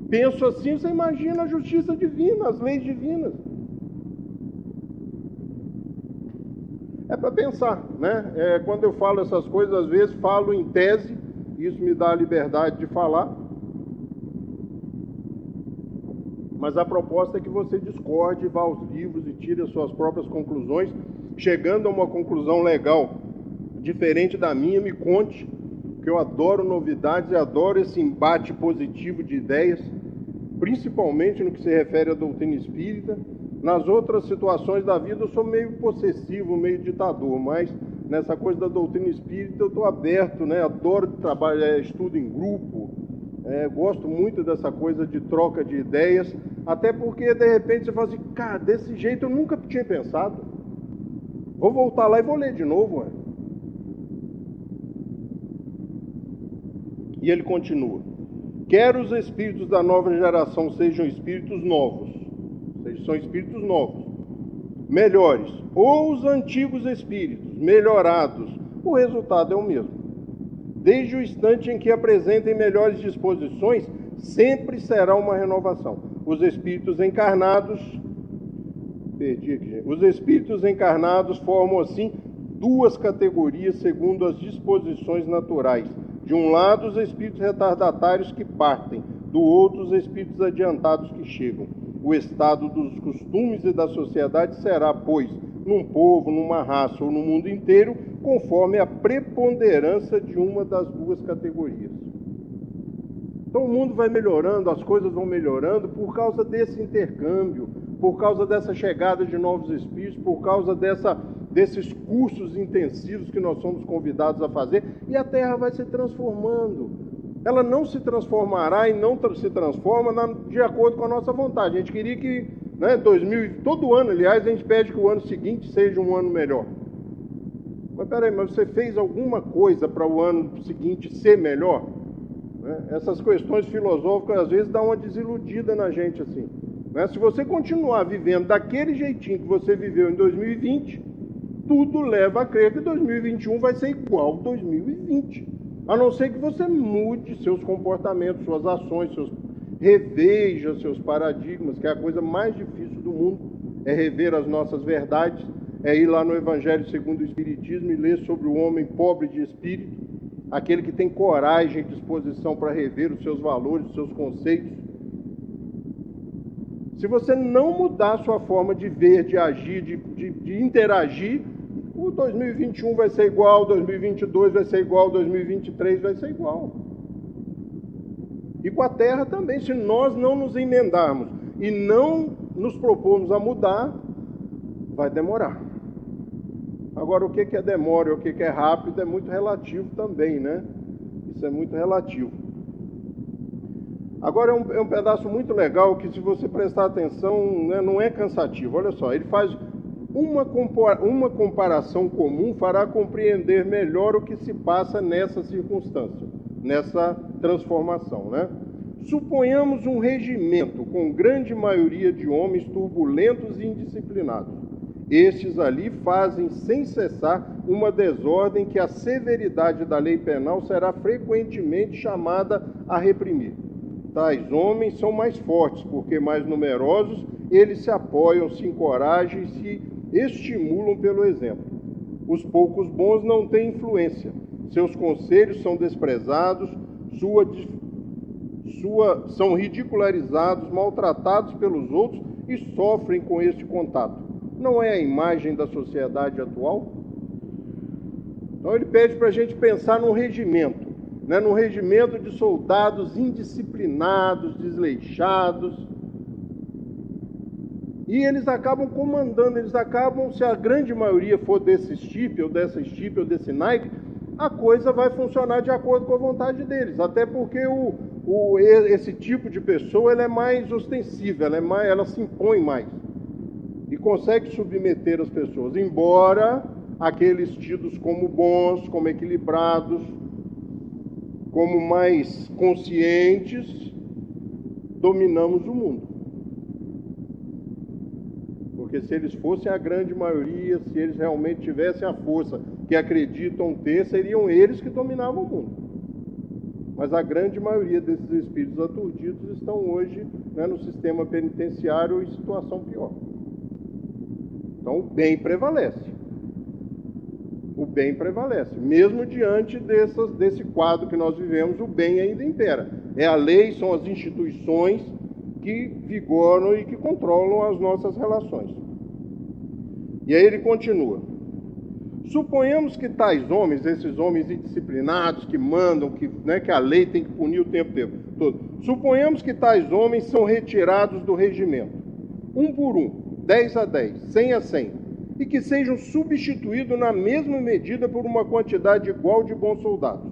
penso assim, você imagina a justiça divina, as leis divinas. É para pensar, né? Quando eu falo essas coisas, às vezes falo em tese, isso me dá a liberdade de falar, mas a proposta é que você discorde, vá aos livros e tire as suas próprias conclusões. Chegando a uma conclusão legal, diferente da minha, me conte, que eu adoro novidades e adoro esse embate positivo de ideias, principalmente no que se refere à doutrina espírita. Nas outras situações da vida eu sou meio possessivo, meio ditador, mas nessa coisa da doutrina espírita eu estou aberto, né? Adoro trabalhar, estudo em grupo, gosto muito dessa coisa de troca de ideias, até porque de repente você fala assim, cara, desse jeito eu nunca tinha pensado, vou voltar lá e vou ler de novo. E ele continua, quer os espíritos da nova geração sejam espíritos novos, são espíritos novos, melhores, ou os antigos espíritos melhorados, o resultado é o mesmo. Desde o instante em que apresentem melhores disposições, sempre será uma renovação. Os espíritos encarnados, os espíritos encarnados formam assim duas categorias segundo as disposições naturais. De um lado, os espíritos retardatários que partem, do outro, os espíritos adiantados que chegam. O estado dos costumes e da sociedade será, pois, num povo, numa raça ou no mundo inteiro, conforme a preponderância de uma das duas categorias. Então o mundo vai melhorando, as coisas vão melhorando por causa desse intercâmbio, por causa dessa chegada de novos espíritos, por causa desses cursos intensivos que nós somos convidados a fazer, e a Terra vai se transformando. Ela não se transformará e não se transforma de acordo com a nossa vontade. A gente queria que, todo ano, aliás, a gente pede que o ano seguinte seja um ano melhor. Mas peraí, mas você fez alguma coisa para o ano seguinte ser melhor? Essas questões filosóficas às vezes dão uma desiludida na gente assim. Se você continuar vivendo daquele jeitinho que você viveu em 2020, tudo leva a crer que 2021 vai ser igual a 2020. A não ser que você mude seus comportamentos, suas ações, reveja seus paradigmas, que é a coisa mais difícil do mundo, é rever as nossas verdades, é ir lá no Evangelho segundo o Espiritismo e ler sobre o homem pobre de espírito, aquele que tem coragem e disposição para rever os seus valores, os seus conceitos. Se você não mudar a sua forma de ver, de agir, de interagir, o 2021 vai ser igual, 2022 vai ser igual, 2023 vai ser igual. E com a Terra também, se nós não nos emendarmos e não nos propormos a mudar, vai demorar. Agora, o que é demora e o que é rápido é muito relativo também, né? Isso é muito relativo. Agora, é um pedaço muito legal que, se você prestar atenção, não é cansativo. Olha só, ele faz uma comparação comum, fará compreender melhor o que se passa nessa circunstância, nessa transformação, né? Suponhamos um regimento com grande maioria de homens turbulentos e indisciplinados. Estes ali fazem sem cessar uma desordem que a severidade da lei penal será frequentemente chamada a reprimir. Tais homens são mais fortes, porque mais numerosos, eles se apoiam, se encorajam e se estimulam pelo exemplo. Os poucos bons não têm influência, seus conselhos são desprezados, são ridicularizados, maltratados pelos outros e sofrem com este contato. Não é a imagem da sociedade atual? Então ele pede para a gente pensar num regimento, num regimento de soldados indisciplinados, desleixados. E eles acabam comandando, se a grande maioria for desse estipe, ou dessa estipe, ou desse naipe, a coisa vai funcionar de acordo com a vontade deles. Até porque esse tipo de pessoa ela é mais ostensiva, ela se impõe mais. E consegue submeter as pessoas, embora aqueles tidos como bons, como equilibrados, como mais conscientes, dominamos o mundo. Porque se eles fossem a grande maioria, se eles realmente tivessem a força que acreditam ter, seriam eles que dominavam o mundo. Mas a grande maioria desses espíritos aturdidos estão hoje no sistema penitenciário em situação pior. Então o bem prevalece. O bem prevalece. Mesmo diante desse quadro que nós vivemos, o bem ainda impera. É a lei, são as instituições que vigoram e que controlam as nossas relações. E aí ele continua. Suponhamos que tais homens, esses homens indisciplinados, que mandam, que a lei tem que punir o tempo todo. Suponhamos que tais homens são retirados do regimento, um por um, 10 a 10, 100 a 100, e que sejam substituídos na mesma medida por uma quantidade igual de bons soldados,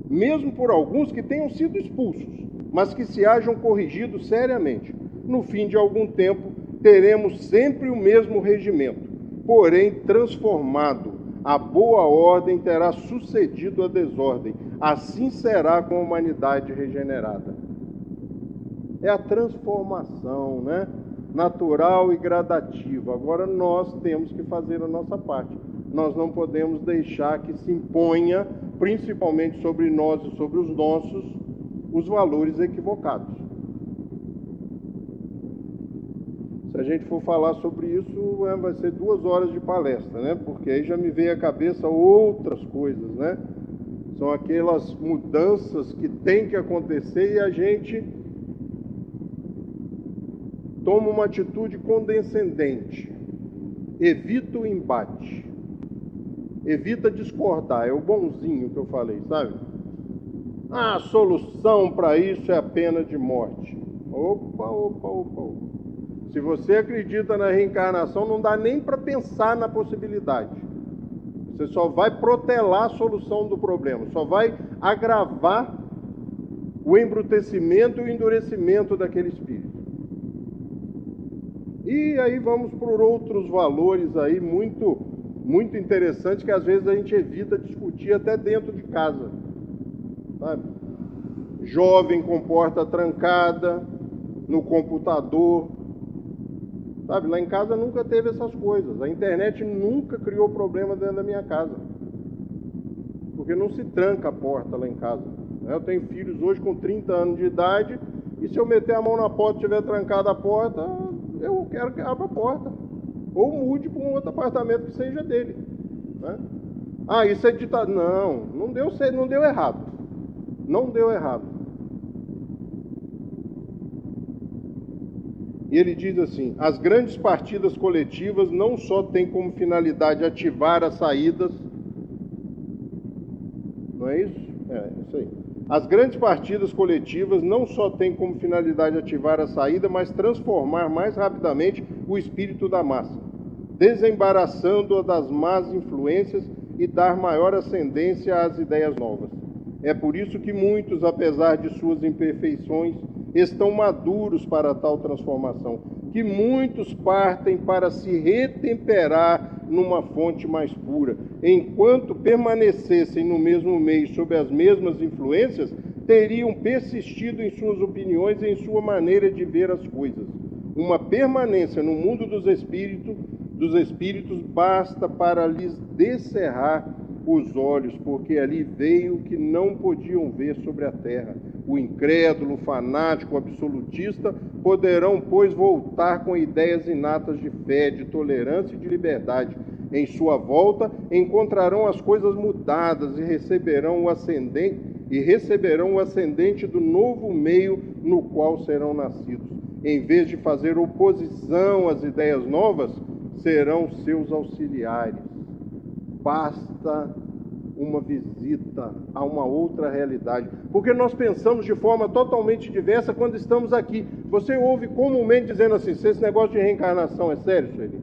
mesmo por alguns que tenham sido expulsos, mas que se hajam corrigido seriamente. No fim de algum tempo, teremos sempre o mesmo regimento, porém transformado, A boa ordem terá sucedido a desordem. Assim será com a humanidade regenerada. É a transformação, né? Natural e gradativa. Agora nós temos que fazer a nossa parte. Nós não podemos deixar que se imponha, principalmente sobre nós e sobre os nossos, os valores equivocados. Se a gente for falar sobre isso, vai ser 2 horas de palestra, né? Porque aí já me veio à cabeça outras coisas, né? São aquelas mudanças que tem que acontecer e a gente toma uma atitude condescendente, evita o embate, evita discordar, é o bonzinho que eu falei, sabe? A solução para isso é a pena de morte. Opa. Se você acredita na reencarnação, não dá nem para pensar na possibilidade. Você só vai protelar a solução do problema, só vai agravar o embrutecimento e o endurecimento daquele espírito. E aí vamos por outros valores aí muito interessantes que às vezes a gente evita discutir até dentro de casa, sabe? Jovem com porta trancada, no computador, sabe? Lá em casa nunca teve essas coisas. A internet nunca criou problema dentro da minha casa, porque não se tranca a porta lá em casa. Eu tenho filhos hoje com 30 anos de idade e se eu meter a mão na porta e tiver trancada a porta, eu quero que abra a porta. Ou mude para um outro apartamento que seja dele, né? Ah, isso é ditado. Não deu certo, não deu errado. Não deu errado. E ele diz assim: as grandes partidas coletivas não só têm como finalidade ativar as saídas. Não é isso? É isso aí. As grandes partidas coletivas não só têm como finalidade ativar a saída, mas transformar mais rapidamente o espírito da massa, desembaraçando-a das más influências e dar maior ascendência às ideias novas. É por isso que muitos, apesar de suas imperfeições, estão maduros para tal transformação, que muitos partem para se retemperar numa fonte mais pura. Enquanto permanecessem no mesmo meio sob as mesmas influências, teriam persistido em suas opiniões e em sua maneira de ver as coisas. Uma permanência no mundo dos espíritos basta para lhes descerrar os olhos, porque ali veio o que não podiam ver sobre a terra. O incrédulo, o fanático, o absolutista poderão, pois, voltar com ideias inatas de fé, de tolerância e de liberdade. Em sua volta, encontrarão as coisas mudadas e receberão o ascendente do novo meio no qual serão nascidos. Em vez de fazer oposição às ideias novas, serão seus auxiliares. Basta uma visita a uma outra realidade, porque nós pensamos de forma totalmente diversa quando estamos aqui. Você ouve comumente dizendo assim: se esse negócio de reencarnação é sério, Sueli,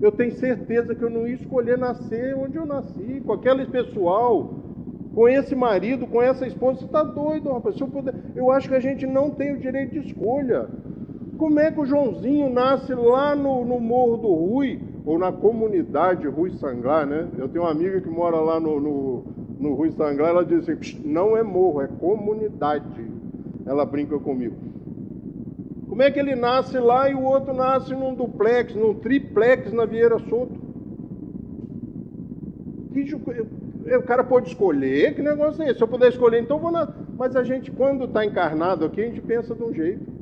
eu tenho certeza que eu não ia escolher nascer onde eu nasci, com aquele pessoal, com esse marido, com essa esposa. Você está doido, rapaz? Eu acho que a gente não tem o direito de escolha. Como é que o Joãozinho nasce lá no Morro do Rui, ou na comunidade Rui Sanglar, né? Eu tenho uma amiga que mora lá no Rui Sanglar, ela diz assim: não é morro, é comunidade. Ela brinca comigo. Como é que ele nasce lá e o outro nasce num duplex, num triplex na Vieira Soto? O cara pode escolher, que negócio é esse? Se eu puder escolher, então vou na... Mas a gente, quando está encarnado aqui, a gente pensa de um jeito.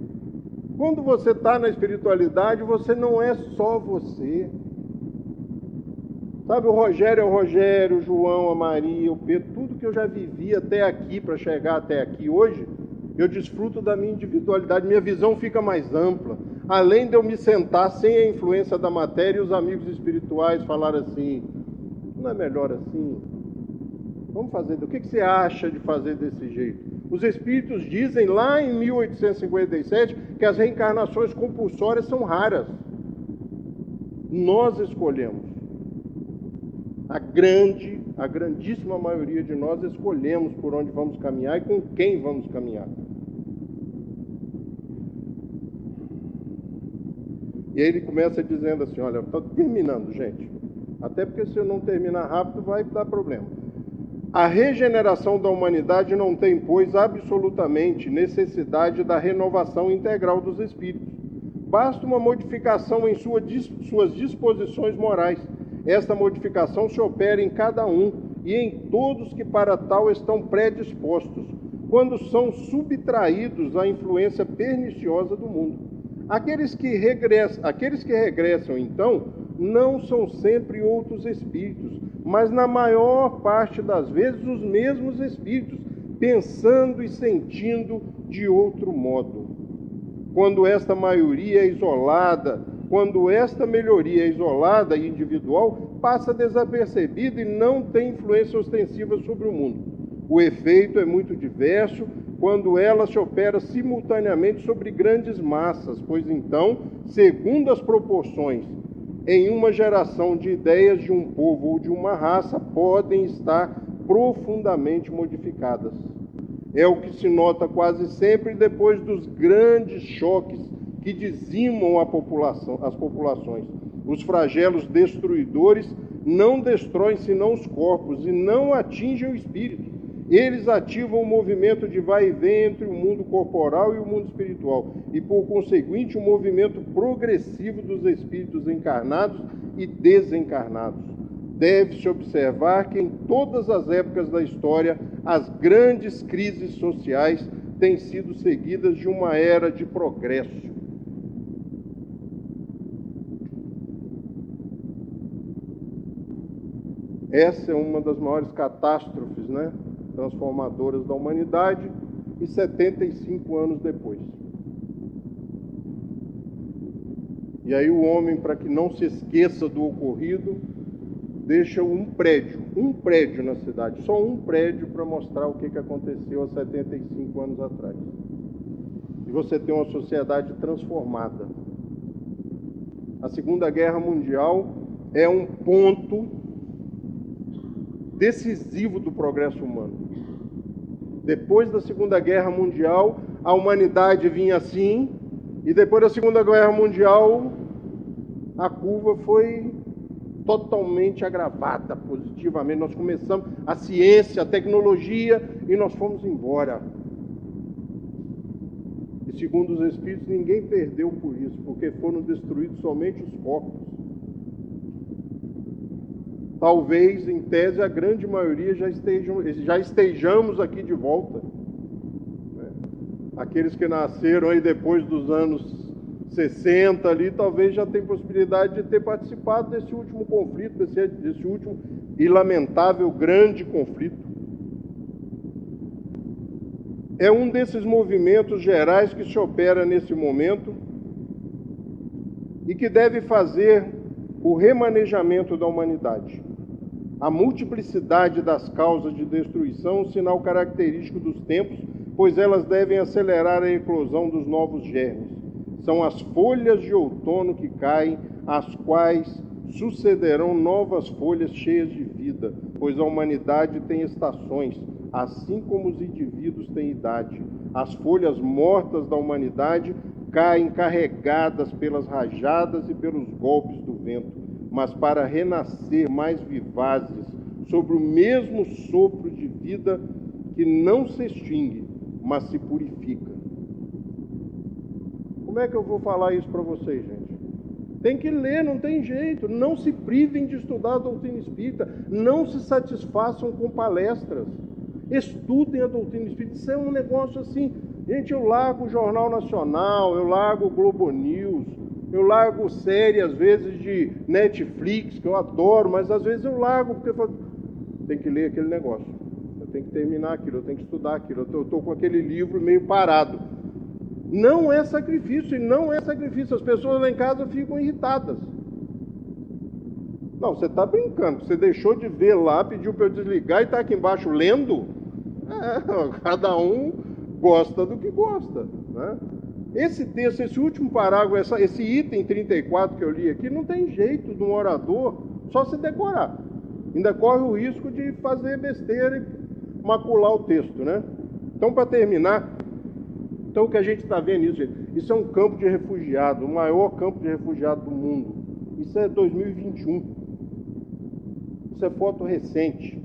Quando você está na espiritualidade, você não é só você. Sabe, o Rogério é o Rogério, o João, a Maria, o Pedro, tudo que eu já vivi até aqui, para chegar até aqui hoje, eu desfruto da minha individualidade, minha visão fica mais ampla. Além de eu me sentar sem a influência da matéria e os amigos espirituais falar assim: não é melhor assim? Vamos fazer, o que você acha de fazer desse jeito? Os espíritos dizem lá em 1857 que as reencarnações compulsórias são raras. Nós escolhemos. A grandíssima maioria de nós escolhemos por onde vamos caminhar e com quem vamos caminhar. E aí ele começa dizendo assim: olha, estou terminando, gente. Até porque se eu não terminar rápido vai dar problema. A regeneração da humanidade não tem, pois, absolutamente necessidade da renovação integral dos espíritos. Basta uma modificação em suas disposições morais. Esta modificação se opera em cada um e em todos que para tal estão predispostos, quando são subtraídos à influência perniciosa do mundo. Aqueles que regressam, então, não são sempre outros espíritos, mas na maior parte das vezes os mesmos espíritos, pensando e sentindo de outro modo. Quando esta melhoria isolada e individual passa desapercebida e não tem influência ostensiva sobre o mundo. O efeito é muito diverso quando ela se opera simultaneamente sobre grandes massas, pois então, segundo as proporções, em uma geração de ideias de um povo ou de uma raça, podem estar profundamente modificadas. É o que se nota quase sempre depois dos grandes choques que dizimam as populações. Os flagelos destruidores não destroem senão os corpos e não atingem o espírito. Eles ativam o movimento de vai e vem entre o mundo corporal e o mundo espiritual e, por conseguinte, o movimento progressivo dos espíritos encarnados e desencarnados. Deve-se observar que em todas as épocas da história, as grandes crises sociais têm sido seguidas de uma era de progresso. Essa é uma das maiores catástrofes, transformadoras da humanidade, e 75 anos depois. E aí o homem, para que não se esqueça do ocorrido, deixa um prédio na cidade, só um prédio para mostrar o que aconteceu há 75 anos atrás. E você tem uma sociedade transformada. A Segunda Guerra Mundial é um ponto decisivo do progresso humano. Depois da Segunda Guerra Mundial, a humanidade vinha assim, e depois da Segunda Guerra Mundial, a curva foi totalmente agravada positivamente. Nós começamos a ciência, a tecnologia, e nós fomos embora. E segundo os Espíritos, ninguém perdeu por isso, porque foram destruídos somente os corpos. Talvez, em tese, a grande maioria já estejamos aqui de volta. Aqueles que nasceram aí depois dos anos 60 ali, talvez já tenham possibilidade de ter participado desse último conflito, desse último e lamentável grande conflito. É um desses movimentos gerais que se opera nesse momento e que deve fazer o remanejamento da humanidade. A multiplicidade das causas de destruição, sinal característico dos tempos, pois elas devem acelerar a eclosão dos novos germes. São as folhas de outono que caem, às quais sucederão novas folhas cheias de vida, pois a humanidade tem estações, assim como os indivíduos têm idade. As folhas mortas da humanidade caem carregadas pelas rajadas e pelos golpes do vento, mas para renascer mais vivazes, sobre o mesmo sopro de vida que não se extingue, mas se purifica. Como é que eu vou falar isso para vocês, gente? Tem que ler, não tem jeito. Não se privem de estudar a doutrina espírita. Não se satisfaçam com palestras. Estudem a doutrina espírita. Isso é um negócio assim. Gente, eu largo o Jornal Nacional, eu largo o Globo News, eu largo série, às vezes, de Netflix, que eu adoro, mas às vezes eu largo porque eu falo, tem que ler aquele negócio. Eu tenho que terminar aquilo, eu tenho que estudar aquilo. Eu estou com aquele livro meio parado. Não é sacrifício, e não é sacrifício. As pessoas lá em casa ficam irritadas. Não, você está brincando. Você deixou de ver lá, pediu para eu desligar e está aqui embaixo lendo? Cada um gosta do que gosta, né? Esse texto, esse último parágrafo, esse item 34 que eu li aqui, não tem jeito de um orador só se decorar. Ainda corre o risco de fazer besteira e macular o texto, né? Então, para terminar, então o que a gente está vendo isso, gente, isso é um campo de refugiados, o maior campo de refugiados do mundo. Isso é 2021. Isso é foto recente.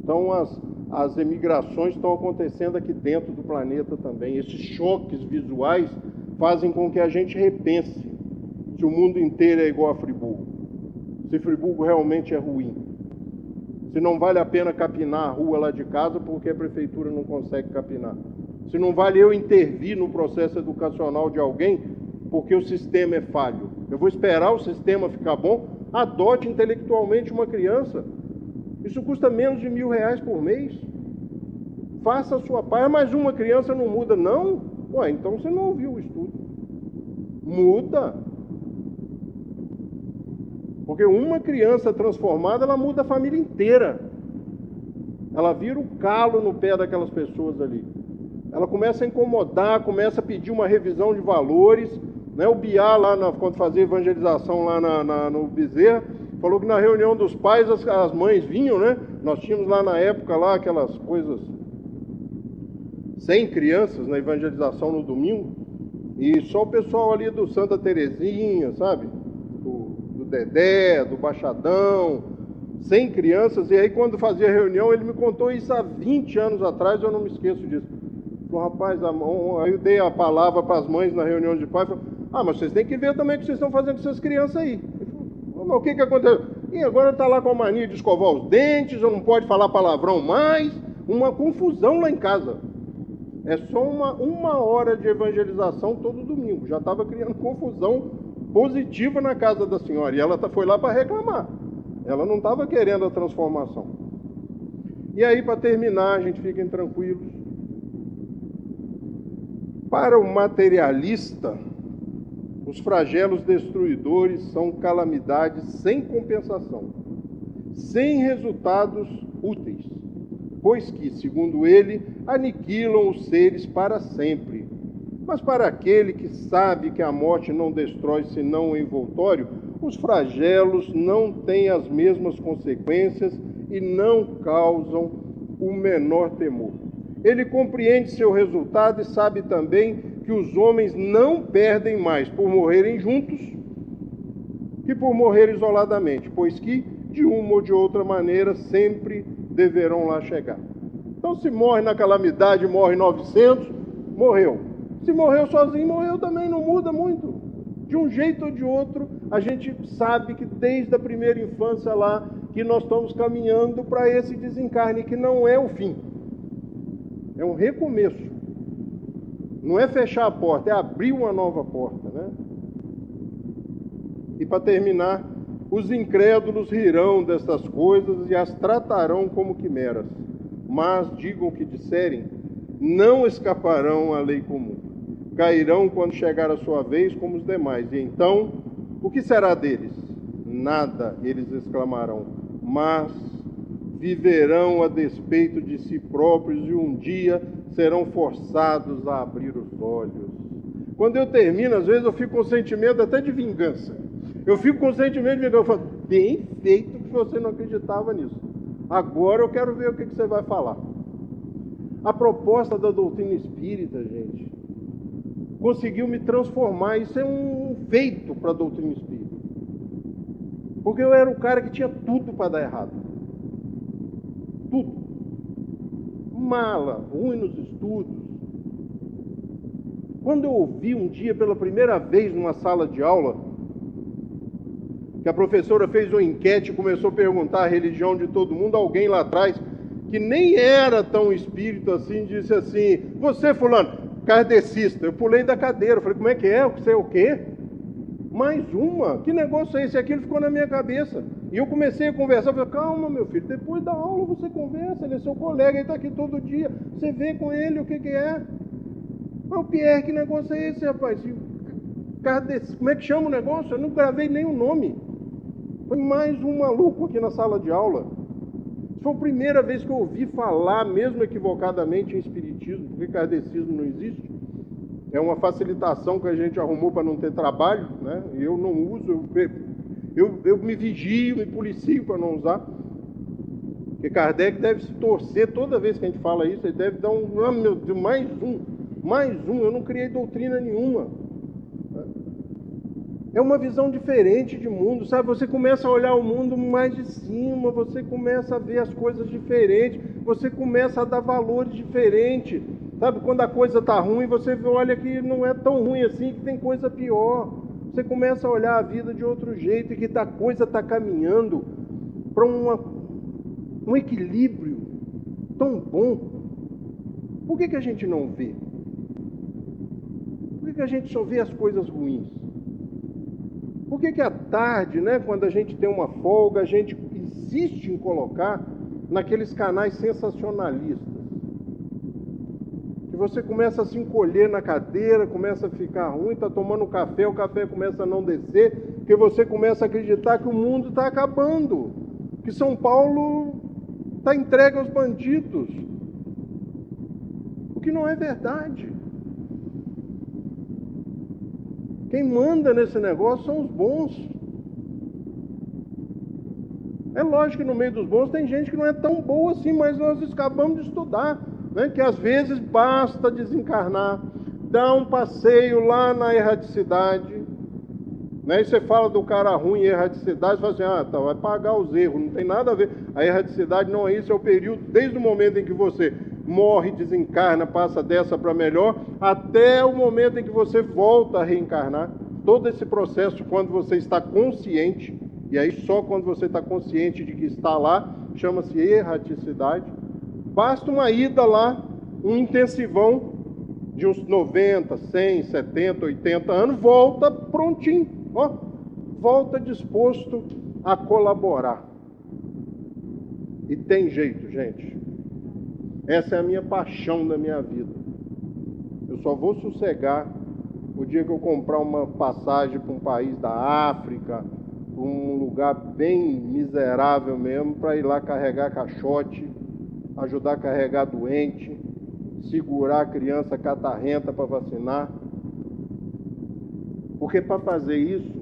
Então as emigrações estão acontecendo aqui dentro do planeta também. Esses choques visuais fazem com que a gente repense se o mundo inteiro é igual a Friburgo, se Friburgo realmente é ruim, se não vale a pena capinar a rua lá de casa porque a prefeitura não consegue capinar, se não vale eu intervir no processo educacional de alguém porque o sistema é falho. Eu vou esperar o sistema ficar bom? Adote intelectualmente uma criança. Isso custa menos de R$1.000 por mês. Faça a sua parte. Mas uma criança não muda, não? Ué, então você não ouviu o estudo. Muda. Porque uma criança transformada, ela muda a família inteira. Ela vira o calo no pé daquelas pessoas ali. Ela começa a incomodar, começa a pedir uma revisão de valores. Né? O Biá, quando fazia evangelização lá no Bezerra, falou que na reunião dos pais as mães vinham, né? Nós tínhamos lá na época lá aquelas coisas, 100 crianças na evangelização no domingo, e só o pessoal ali do Santa Terezinha, sabe? Do Dedé, do Baixadão, 100 crianças, e aí quando fazia reunião, ele me contou isso há 20 anos atrás, eu não me esqueço disso. Falou, rapaz, aí eu dei a palavra para as mães na reunião de pais, falou, mas vocês têm que ver também o que vocês estão fazendo com essas crianças aí. Mas o que aconteceu? E agora está lá com a mania de escovar os dentes, ou não pode falar palavrão mais, uma confusão lá em casa. É só uma hora de evangelização todo domingo, já estava criando confusão positiva na casa da senhora, e ela foi lá para reclamar, ela não estava querendo a transformação. E aí, para terminar, a gente fiquem tranquilos, para o materialista, os flagelos destruidores são calamidades sem compensação, sem resultados úteis, pois que, segundo ele, aniquilam os seres para sempre. Mas para aquele que sabe que a morte não destrói senão o envoltório, os flagelos não têm as mesmas consequências e não causam o menor temor. Ele compreende seu resultado e sabe também que os homens não perdem mais por morrerem juntos que por morrer isoladamente, pois que, de uma ou de outra maneira, sempre deverão lá chegar. Então, se morre na calamidade, morre 900, morreu. Se morreu sozinho, morreu também, não muda muito. De um jeito ou de outro, a gente sabe que desde a primeira infância lá, que nós estamos caminhando para esse desencarne, que não é o fim. É um recomeço. Não é fechar a porta, é abrir uma nova porta, né? E para terminar, os incrédulos rirão destas coisas e as tratarão como quimeras. Mas, digam o que disserem, não escaparão à lei comum. Cairão quando chegar a sua vez como os demais. E então, o que será deles? Nada, eles exclamarão, mas viverão a despeito de si próprios e um dia serão forçados a abrir os olhos. Quando eu termino, às vezes eu fico com sentimento até de vingança. Eu fico com sentimento de vingança. Eu falo, bem feito que você não acreditava nisso. Agora eu quero ver o que você vai falar. A proposta da doutrina espírita, gente, conseguiu me transformar. Isso é um feito para a doutrina espírita. Porque eu era o cara que tinha tudo para dar errado. Tudo. Mala, ruim nos estudos. Quando eu ouvi um dia pela primeira vez numa sala de aula, que a professora fez uma enquete e começou a perguntar a religião de todo mundo, alguém lá atrás, que nem era tão espírito assim, disse assim, você fulano, kardecista. Eu pulei da cadeira, eu falei, como é que é? Você é o quê? Mais uma? Que negócio é esse? Aquilo ficou na minha cabeça. E eu comecei a conversar, eu falei, calma meu filho, depois da aula você conversa, ele é seu colega, ele está aqui todo dia, você vê com ele o que é. Mas o Pierre, que negócio é esse, rapaz? Como é que chama o negócio? Eu não gravei nem o nome. Foi mais um maluco aqui na sala de aula. Foi a primeira vez que eu ouvi falar, mesmo equivocadamente, em espiritismo, porque kardecismo não existe. É uma facilitação que a gente arrumou para não ter trabalho, né? E eu não uso, eu me vigio, me policio para não usar. Porque Kardec deve se torcer toda vez que a gente fala isso, ele deve dar meu Deus, mais um, eu não criei doutrina nenhuma. É uma visão diferente de mundo, sabe? Você começa a olhar o mundo mais de cima, você começa a ver as coisas diferentes, você começa a dar valores diferentes, sabe? Quando a coisa está ruim, você olha que não é tão ruim assim, que tem coisa pior. Você começa a olhar a vida de outro jeito e que a coisa está caminhando para um equilíbrio tão bom. Por que a gente não vê? Por que a gente só vê as coisas ruins? Por que à tarde, né, quando a gente tem uma folga, a gente insiste em colocar naqueles canais sensacionalistas? Que você começa a se encolher na cadeira, começa a ficar ruim, está tomando café, o café começa a não descer, porque você começa a acreditar que o mundo está acabando, que São Paulo está entregue aos bandidos. O que não é verdade. Quem manda nesse negócio são os bons. É lógico que no meio dos bons tem gente que não é tão boa assim, mas nós acabamos de estudar, né? Que às vezes basta desencarnar, dar um passeio lá na erradicidade, né? E você fala do cara ruim em erradicidade, você fala assim, tá, vai pagar os erros, não tem nada a ver. A erradicidade não é isso, é o período desde o momento em que você morre, desencarna, passa dessa para melhor, até o momento em que você volta a reencarnar. Todo esse processo, quando você está consciente, e aí só quando você está consciente de que está lá, chama-se erraticidade. Basta uma ida lá, um intensivão de uns 90, 100, 70, 80 anos, volta prontinho, ó, volta disposto a colaborar. E tem jeito, gente. Essa é a minha paixão da minha vida. Eu só vou sossegar o dia que eu comprar uma passagem para um país da África, para um lugar bem miserável mesmo, para ir lá carregar caixote, ajudar a carregar doente, segurar a criança catarrenta para vacinar. Porque para fazer isso,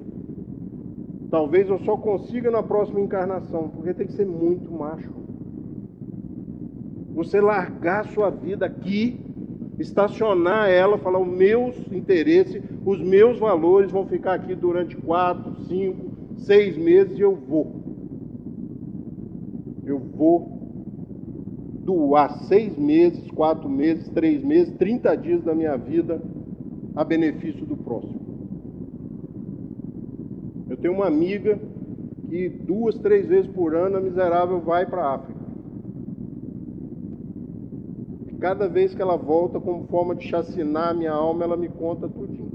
talvez eu só consiga na próxima encarnação, porque tem que ser muito macho. Você largar a sua vida aqui, estacionar ela, falar os meus interesses, os meus valores vão ficar aqui durante 4, 5, 6 meses e eu vou doar 6 meses, 4 meses, 3 meses, 30 dias da minha vida a benefício do próximo. Eu tenho uma amiga que 2, 3 vezes por ano a miserável vai para a África. Cada vez que ela volta, como forma de chacinar a minha alma, ela me conta tudinho.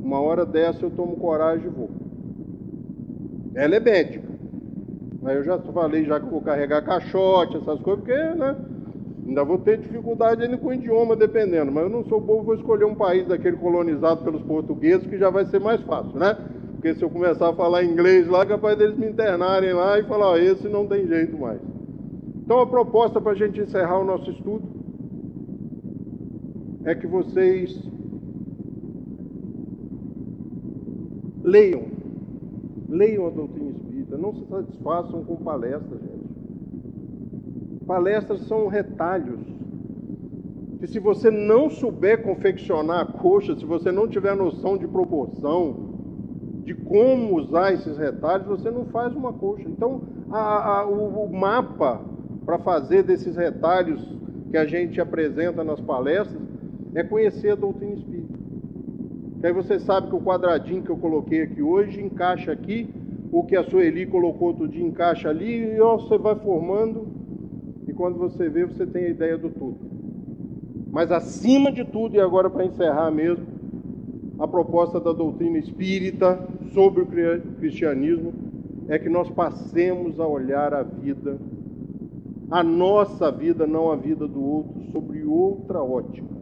Uma hora dessa eu tomo coragem e vou. Ela é médica. Aí eu já falei já que eu vou carregar caixote, essas coisas, porque, né, ainda vou ter dificuldade ainda com o idioma, dependendo. Mas eu não sou bobo, vou escolher um país daquele colonizado pelos portugueses, que já vai ser mais fácil, né? Porque se eu começar a falar inglês lá, é capaz deles me internarem lá e falar, ó, esse não tem jeito mais. Então a proposta para a gente encerrar o nosso estudo é que vocês leiam a doutrina espírita, não se satisfaçam com palestras, gente. Palestras são retalhos, que se você não souber confeccionar a coxa, se você não tiver noção de proporção, de como usar esses retalhos, você não faz uma coxa. Então o mapa para fazer desses retalhos que a gente apresenta nas palestras, é conhecer a doutrina espírita. Que aí você sabe que o quadradinho que eu coloquei aqui hoje encaixa aqui, o que a Sueli colocou outro dia encaixa ali, e ó, você vai formando, e quando você vê, você tem a ideia do tudo. Mas acima de tudo, e agora para encerrar mesmo, a proposta da doutrina espírita sobre o cristianismo é que nós passemos a olhar a vida, a nossa vida, não a vida do outro, sobre outra ótica,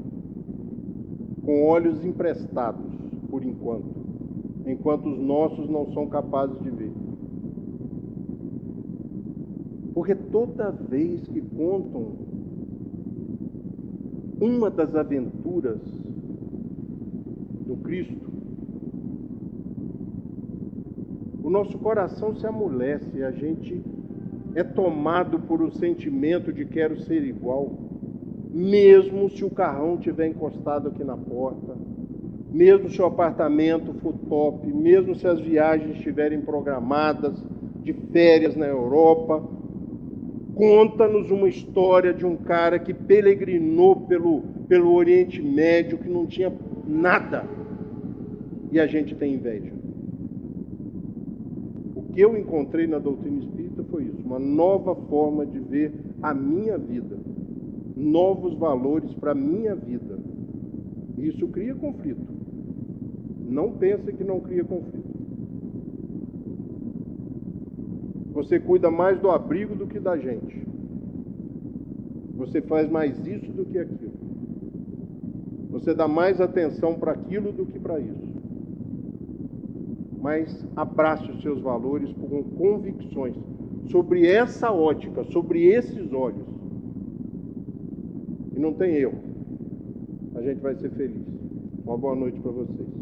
com olhos emprestados, por enquanto os nossos não são capazes de ver. Porque toda vez que contam uma das aventuras do Cristo, o nosso coração se amolece, a gente é tomado por um sentimento de quero ser igual, mesmo se o carrão estiver encostado aqui na porta, mesmo se o apartamento for top, mesmo se as viagens estiverem programadas de férias na Europa, conta-nos uma história de um cara que peregrinou pelo Oriente Médio, que não tinha nada, e a gente tem inveja. O que eu encontrei na doutrina espírita foi isso, uma nova forma de ver a minha vida, novos valores para a minha vida. Isso cria conflito. Não pense que não cria conflito. Você cuida mais do abrigo do que da gente. Você faz mais isso do que aquilo. Você dá mais atenção para aquilo do que para isso. Mas abrace os seus valores com convicções sobre essa ótica, sobre esses olhos. E não tem erro. A gente vai ser feliz. Uma boa noite para vocês.